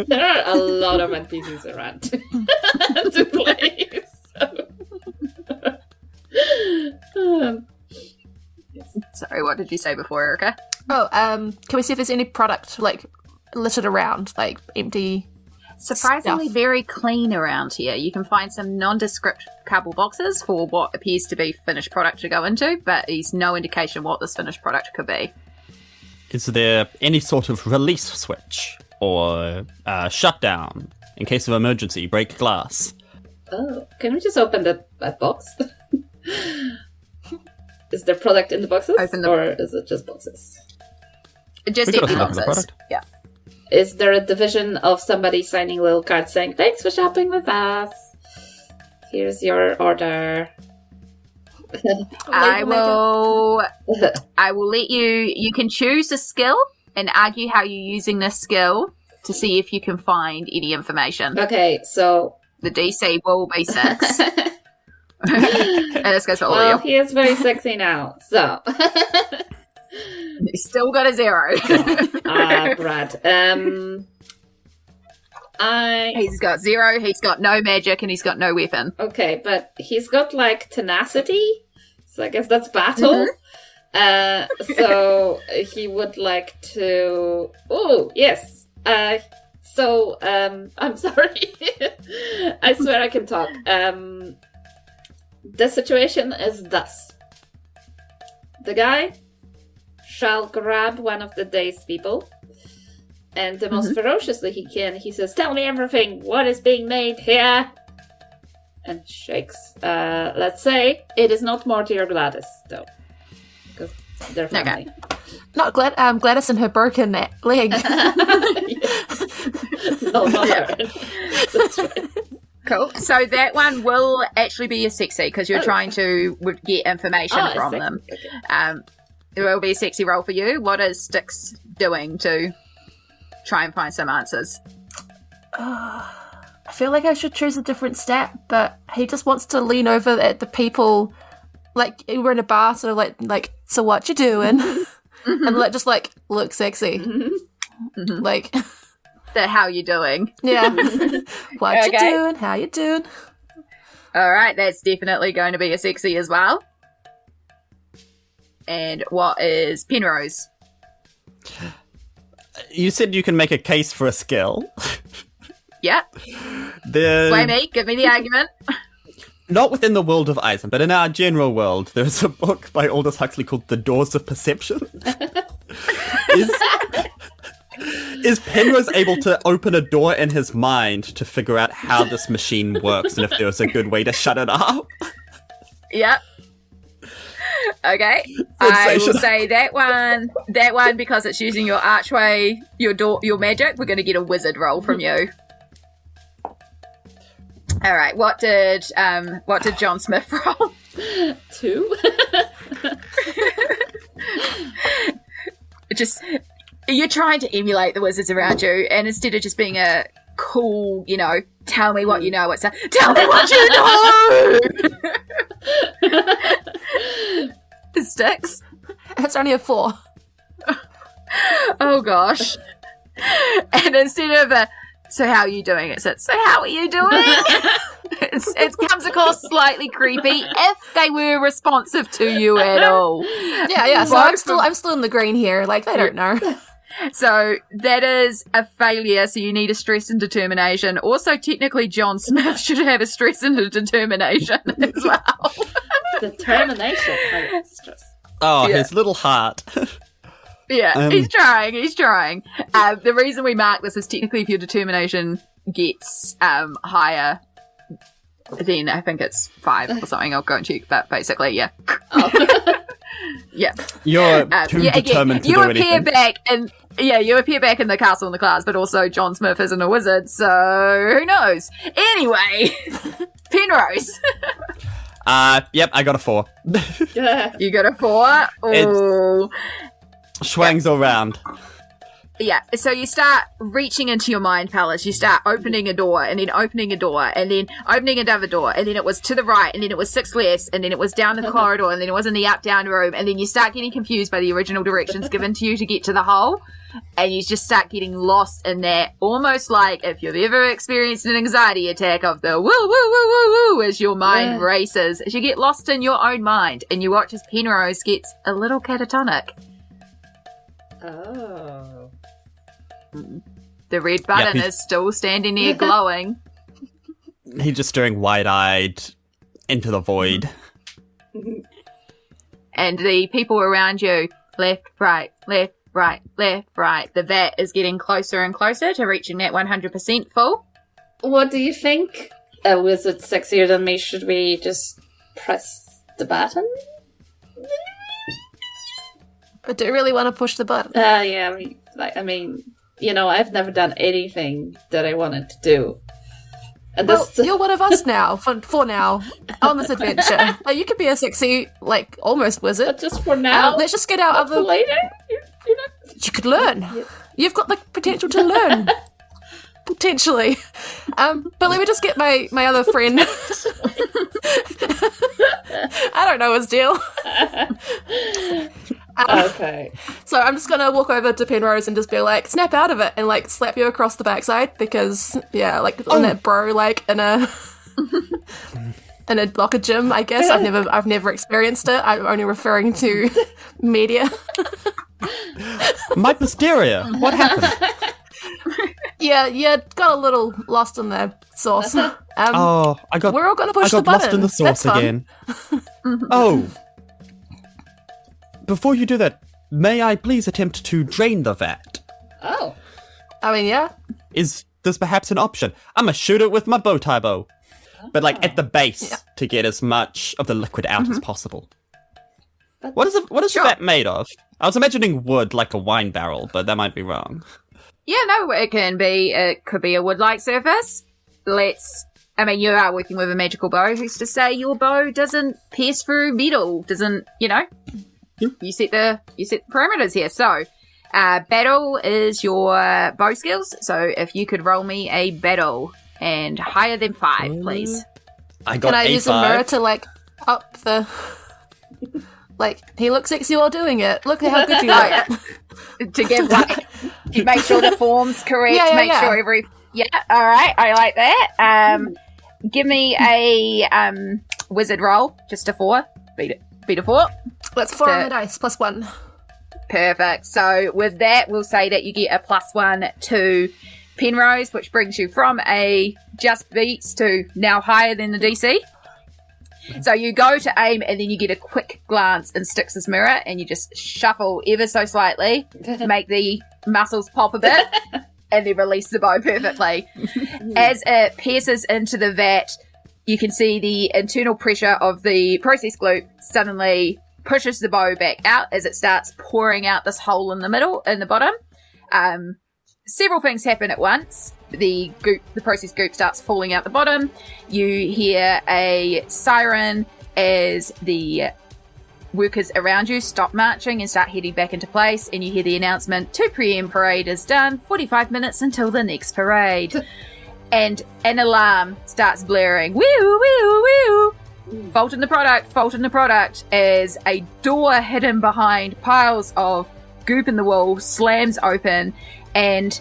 There are a lot of NPCs around to play. So. Sorry, what did you say before, Erika? Oh, can we see if there's any product like littered around, like empty? Surprisingly stuff? very clean around here. You can find some nondescript cardboard boxes for what appears to be finished product to go into, but there's no indication what this finished product could be. Is there any sort of release switch or shutdown in case of emergency, break glass? Oh, can we just open that box? Is there product in the boxes, or is it just boxes? Just empty boxes. Yeah. Is there a division of somebody signing little cards saying, "Thanks for shopping with us. Here's your order." I will let you. You can choose a skill and argue how you're using this skill to see if you can find any information. Okay, so the DC will be 6. And this goes for all of you. Well, he is very sexy now, so. He's still got a 0. Brad. He's got 0, he's got no magic, and he's got no weapon. Okay, but he's got, like, tenacity, so I guess that's battle. So he would like to... Oh, yes. I'm sorry. I swear I can talk. The situation is thus. The guy shall grab one of the dazed people, and the most ferociously he can, he says, "Tell me everything! What is being made here?" And shakes. Let's say it is not Morty or Gladys, though. Because they're family. Okay. Not Gladys and her broken leg. No, not her. That's right. Cool. So that one will actually be a sexy because you're trying to get information from them. Okay. It will be a sexy role for you. What is Styx doing to try and find some answers? I feel like I should choose a different stat, but he just wants to lean over at the people, like we're in a bar, sort of like so what you doing, and just look sexy, like. How you doing? Yeah. What you doing? How you doing? All right, that's definitely going to be a sexy as well. And what is Penrose? You said you can make a case for a skill. Yeah. Sway me, give me the argument. not within the world of Isen, but in our general world, there's a book by Aldous Huxley called The Doors of Perception. Is Penrose able to open a door in his mind to figure out how this machine works and if there's a good way to shut it up? Yep. Okay. I will say that one, because it's using your archway, your magic, we're going to get a wizard roll from you. All right. What did John Smith roll? 2. Just, you're trying to emulate the wizards around you, and instead of just being a cool, tell me what you know, it's a, tell me what you know! It sticks. It's only a 4. Oh, gosh. And instead of a, so how are you doing? It's a, so how are you doing? It comes across slightly creepy if they were responsive to you at all. Yeah. So I'm still in the green here. Like, they don't know. So that is a failure, so you need a stress and determination. Also, technically, John Smith should have a stress and a determination as well. Determination. Oh, his little heart. Yeah, he's trying. The reason we mark this is technically if your determination gets higher, then I think it's 5 or something. I'll go and check, but basically, yeah. Oh. Yeah. You're too determined to do anything. You appear back in the castle in the class, but also John Smith isn't a wizard, so who knows? Anyway, Penrose. Yep, I got a 4. You got a 4? Oh. Schwangs all round. Yeah, so you start reaching into your mind palace. You start opening a door, and then opening a door, and then opening another door, and then it was to the right, and then it was 6 lefts, and then it was down the corridor, and then it was in the up-down room, and then you start getting confused by the original directions given to you to get to the hole, and you just start getting lost in that, almost like if you've ever experienced an anxiety attack of the woo, woo, woo, woo, woo, as your mind races, as you get lost in your own mind, and you watch as Penrose gets a little catatonic. Oh. The red button is still standing there glowing. He's just staring wide-eyed into the void. And the people around you, left, right, left, right, left, right. The vat is getting closer and closer to reaching that 100% full. What do you think? A wizard sexier than me, should we just press the button? I do really want to push the button. Yeah, I mean, I've never done anything that I wanted to do. And you're one of us now, for now, on this adventure. You could be a sexy, almost wizard. But just for now. Let's just get out of the... later? You could learn. Yeah. You've got the potential to learn. Potentially. But let me just get my other friend. I don't know his deal. Okay. So I'm just gonna walk over to Penrose and just be like, snap out of it, and slap you across the backside because on that bro in a in a locker gym, I guess. I've never experienced it. I'm only referring to media. My posterior. What happened? Yeah, got a little lost in the sauce. We're all gonna push the button. Lost in the sauce again. Oh. Before you do that, may I please attempt to drain the vat? Oh. I mean, yeah. Is this perhaps an option? I'm gonna shoot it with my bow tie bow. But at the base to get as much of the liquid out as possible. What is the vat made of? I was imagining wood like a wine barrel, but that might be wrong. Yeah, no, it could be a wood-like surface. You are working with a magical bow. Who's to say your bow doesn't pierce through metal? You set the parameters here. So, battle is your bow skills. So, if you could roll me a battle and higher than 5, please. Can I use a mirror to up the? He looks sexy while doing it. Look at how good you look. To give to make sure the form's correct. Sure every. Yeah. All right. I like that. Give me a wizard roll. Just a 4. Beat a 4. Let's 4 on the dice, +1. Perfect. So with that, we'll say that you get a +1 to Penrose, which brings you from a just beats to now higher than the DC. So you go to aim, and then you get a quick glance in Styx's mirror, and you just shuffle ever so slightly, make the muscles pop a bit, and then release the bow perfectly. As it pierces into the vat, you can see the internal pressure of the process glue suddenly pushes the bow back out as it starts pouring out this hole in the middle, in the bottom. Several things happen at once. The process goop starts falling out the bottom. You hear a siren as the workers around you stop marching and start heading back into place, and you hear the announcement, 2 p.m. parade is done, 45 minutes until the next parade. And an alarm starts blaring. Woo, woo, woo. Fault in the product, as a door hidden behind piles of goop in the wall slams open, and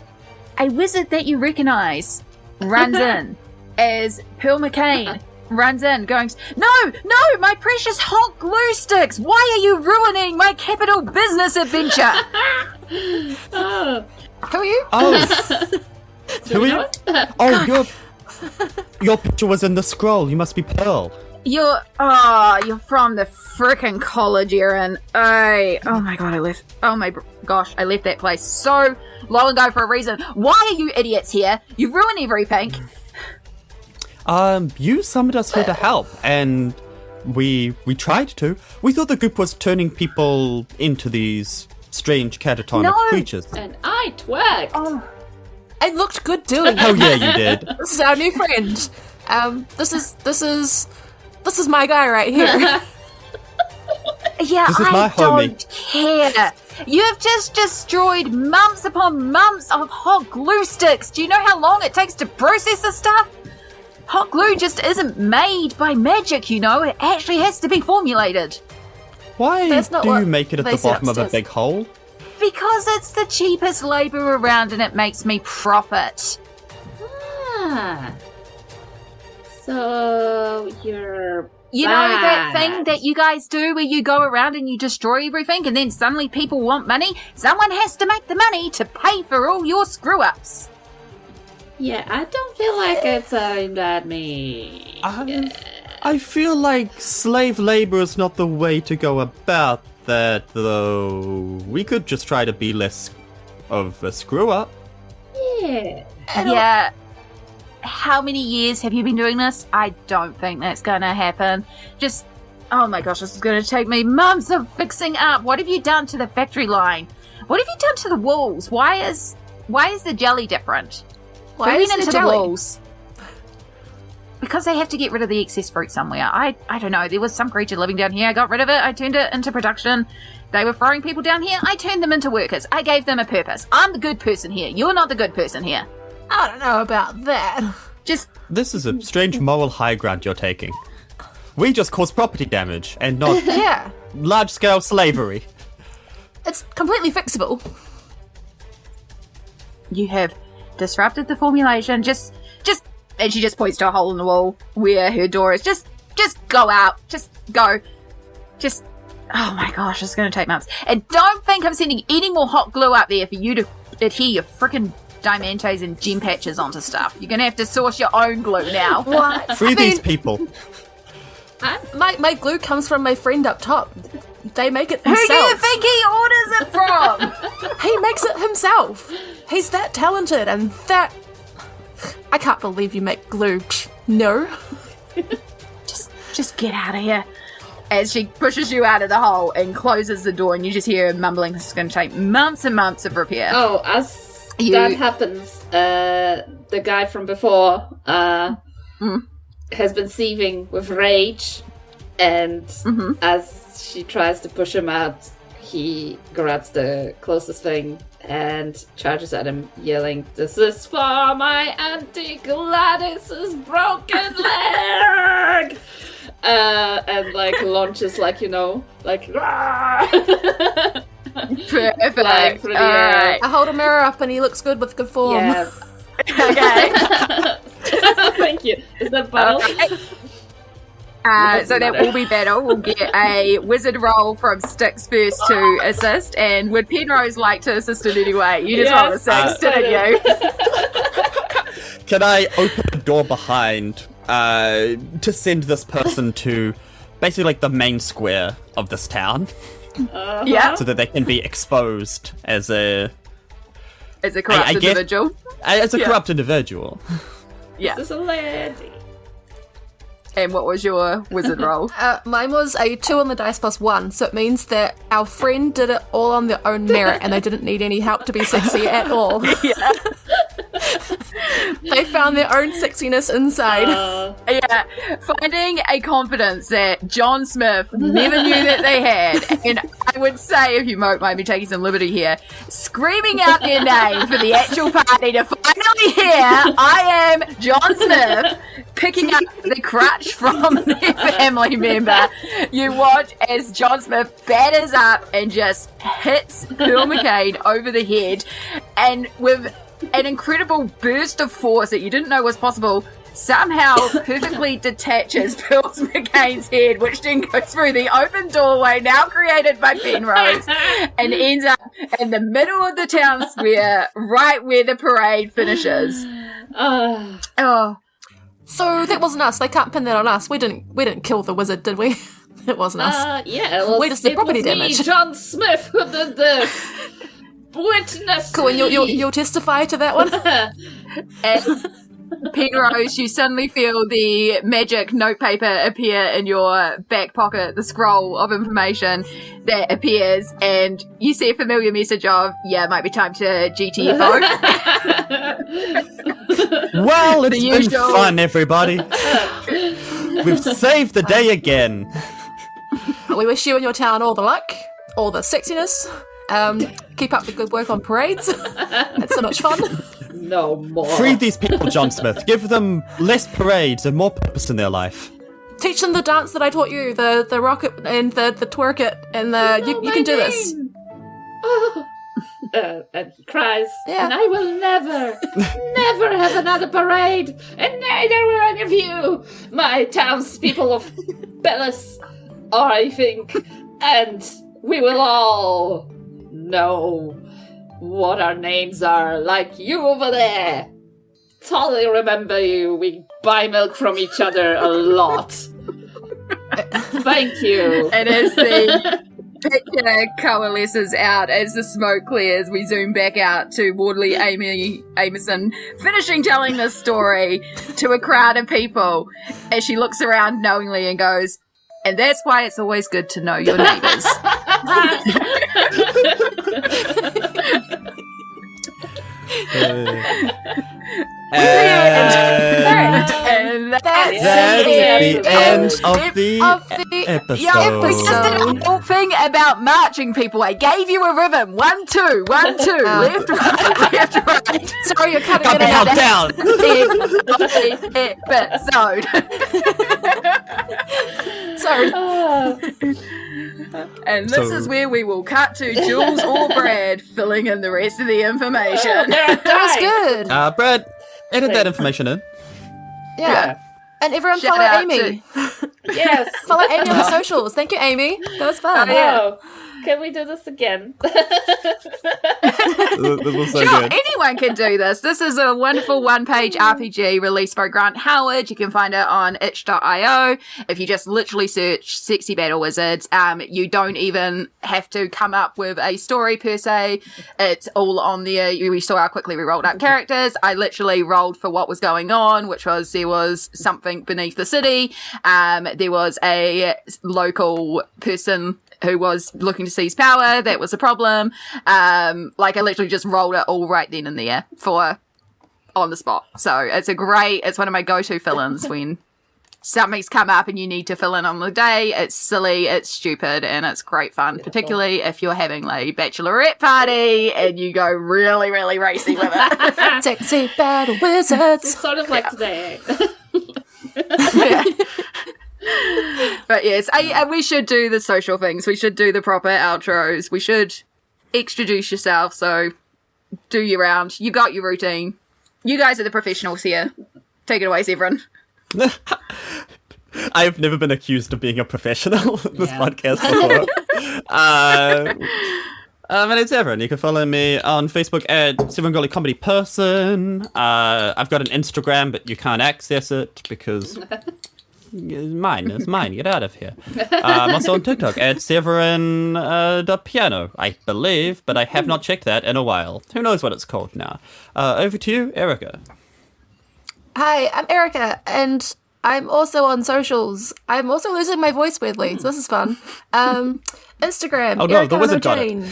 a wizard that you recognise runs in as Pearl McCain runs in going, no, my precious hot glue sticks, why are you ruining my capital business adventure? Who are you? Oh, who are you? Oh, your picture was in the scroll. You must be Pearl. You're from the frickin' College Errant. Oh my god, I left that place so long ago for a reason. Why are you idiots here? You ruin everything. You summoned us here to help, and we tried to. We thought the group was turning people into these strange catatonic creatures. And I twerked. Oh, it looked good doing it. Oh yeah, you did. This is our new friend. This is my guy right here. Yeah, this is my I don't care. You've just destroyed months upon months of hot glue sticks. Do you know how long it takes to process this stuff? Hot glue just isn't made by magic, you know. It actually has to be formulated. Why do you make it at the bottom of a big hole? Because it's the cheapest labour around and it makes me profit. So you're You know that thing that you guys do where you go around and you destroy everything and then suddenly people want money? Someone has to make the money to pay for all your screw-ups. Yeah, I don't feel like it's aimed at me. I feel like slave labor is not the way to go about that, though. We could just try to be less of a screw-up. Yeah. Yeah. How many years have you been doing this? I don't think that's gonna happen. Oh my gosh, this is gonna take me months of fixing up. What have you done to the factory line? What have you done to the walls? Why is the jelly different? Why is the jelly? Walls? Because they have to get rid of the excess fruit somewhere. I don't know. There was some creature living down here. I got rid of it. I turned it into production. They were throwing people down here. I turned them into workers. I gave them a purpose. I'm the good person here. You're not the good person here. I don't know about that. This is a strange moral high ground you're taking. We just cause property damage and not large-scale slavery. It's completely fixable. You have disrupted the formulation. And she just points to a hole in the wall where her door is. Just go out. Just go. Oh my gosh, it's going to take months. And don't think I'm sending any more hot glue up there for you to adhere your frickin' diamantes and gem patches onto stuff. You're going to have to source your own glue now. What? Free these people. My glue comes from my friend up top. They make it themselves. Who do you think he orders it from? He makes it himself. He's that talented and that... I can't believe you make glue. No. Just get out of here. As she pushes you out of the hole and closes the door, and you just hear her mumbling, this is going to take months and months of repair. Oh, as that happens, the guy from before has been seething with rage, and as she tries to push him out, he grabs the closest thing and charges at him, yelling, "This is for my Auntie Gladys's broken leg!" And launches Perfect. Like, really, Alright. I hold a mirror up and he looks good with good form. Yeah. Okay. Thank you. Is that battle? So that will be battle. We'll get a wizard roll from Styx first to assist. And would Penrose like to assist in any way? You just roll a 6, didn't you? Can I open the door behind to send this person to basically like the main square of this town, Yeah. so that they can be exposed as a corrupt individual. As a corrupt individual. Yeah. This is a lady. And what was your wizard roll? Mine was a 2 on the dice plus 1, so it means that our friend did it all on their own merit and they didn't need any help to be sexy at all. Yeah. They found their own sexiness inside. Yeah, finding a confidence that John Smith never knew that they had, and I would say, if you might be taking some liberty here, screaming out their name for the actual party to finally hear, I am John Smith, picking up the crutch from their family member. You watch as John Smith batters up and just hits Pearl McCain over the head, and with an incredible burst of force that you didn't know was possible, somehow perfectly detaches Pearl McCain's head, which then goes through the open doorway now created by Penrose and ends up in the middle of the town square, right where the parade finishes. Oh. So that wasn't us. They can't pin that on us. We didn't kill the wizard, did we? It wasn't us. Yeah, well, We just did property damage. John Smith, who did this. Witness. Cool, and you'll testify to that one? And Penrose, you suddenly feel the magic notepaper appear in your back pocket, the scroll of information that appears, and you see a familiar message of, yeah, it might be time to GTFO. Well, it's been usual. fun, everybody. We've saved the day again. We wish you and your town all the luck, all the sexiness. Keep up the good work on parades. It's so much fun. No more. Free these people, John Smith. Give them less parades and more purpose in their life. Teach them the dance that I taught you, the rocket and the twerk it, and you can do this. And he cries, Yeah. and I will never have another parade, and neither will any of you, my townspeople of Bellis, or I think, and we will all know what our names are, like you over there. Totally remember you. We buy milk from each other a lot. Thank you. And as the picture coalesces out, as the smoke clears, we zoom back out to Wardley Amison finishing telling this story to a crowd of people as she looks around knowingly and goes, and that's why it's always good to know your neighbours. And that's the end of the episode. Yeah, we just did a whole thing about marching people. I gave you a rhythm. 1, 2, 1, 2. Left, right, left, right. Sorry, you're cutting Got it out. down. Sorry. And this is where we will cut to Jules or Brad filling in the rest of the information. That was good. Brad, edit that information in. Yeah. And everyone Shout follow out Amy. Yes. Follow Amy on the socials. Thank you, Amy. That was fun. Oh, can we do this again? This was so Sure, good. anyone can do this. This is a wonderful one-page RPG released by Grant Howitt. You can find it on itch.io. If you just literally search Sexy Battle Wizards, you don't even have to come up with a story per se. It's all on there. We saw how quickly we rolled up characters. I literally rolled for what was going on, which was there was something beneath the city. There was a local person who was looking to seize power. That was a problem. I literally just rolled it all right then and there for on the spot. So it's one of my go-to fill-ins when something's come up and you need to fill in on the day. It's silly, it's stupid, and it's great fun, particularly if you're having a bachelorette party and you go really, really racy with it. Sexy Battle Wizards. It's sort of like today. But yes, we should do the social things. We should do the proper outros. We should introduce yourself. So do your round. You got your routine. You guys are the professionals here. Take it away, Severin. I've never been accused of being a professional in this podcast before. My name's Severin. You can follow me on Facebook at Severin Gourley Comedy Person. I've got an Instagram, but you can't access it because it's mine. It's mine. Get out of here. I'm also on TikTok at Severin the Piano, I believe, but I have not checked that in a while. Who knows what it's called now? Over to you, Erika. Hi, I'm Erika, and I'm also on socials. I'm also losing my voice weirdly, so this is fun. Instagram, Oh no, Erika the wizard got it. Jayne.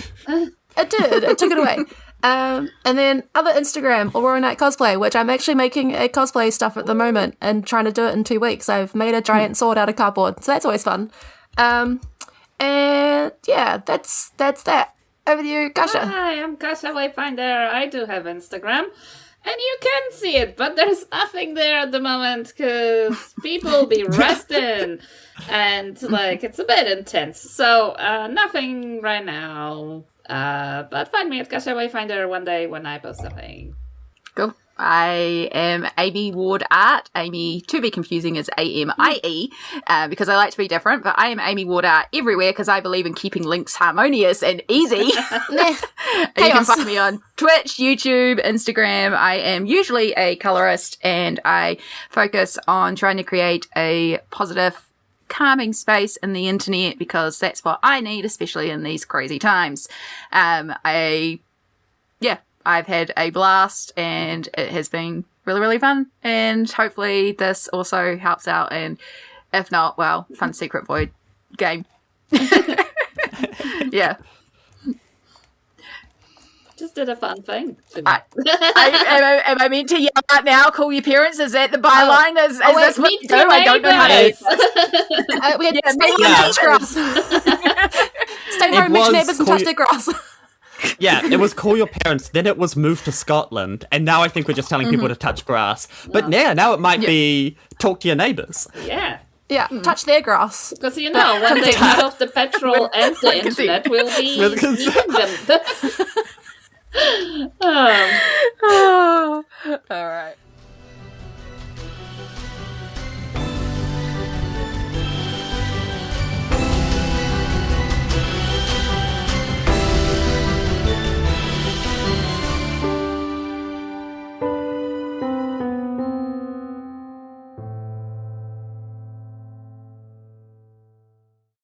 It did. It took it away. And then other Instagram, Aurora Night Cosplay, which I'm actually making a cosplay stuff at the moment and trying to do it in 2 weeks. I've made a giant sword out of cardboard, so that's always fun. And yeah, that's that. Over to you, Kasia. Hi, I'm Kasia Wayfinder. I do have Instagram. And you can see it, but there's nothing there at the moment because people be resting and it's a bit intense. So nothing right now. But find me at Kasia Wayfinder one day when I post something. Cool. I am Amie Ward Art. Amie, to be confusing, is AMIE, because I like to be different, but I am Amie Ward Art everywhere because I believe in keeping links harmonious and easy. You can find me on Twitch, YouTube, Instagram. I am usually a colorist and I focus on trying to create a positive, calming space in the internet because that's what I need, especially in these crazy times. I've had a blast and it has been really, really fun. And hopefully this also helps out. And if not, well, fun Secret Void game. Yeah. Just did a fun thing. Am I meant to yell out now? Call your parents? Is that the byline? Is this what you do? I don't know how to. We had to stay home and touch grass. Stay home, mention neighbours and touch their grass. Yeah, it was call your parents, then it was move to Scotland, and now I think we're just telling people to touch grass. But now it might be talk to your neighbours. Yeah. Yeah, touch their grass. Because when they cut off the petrol and the internet, we'll be eating them. All right.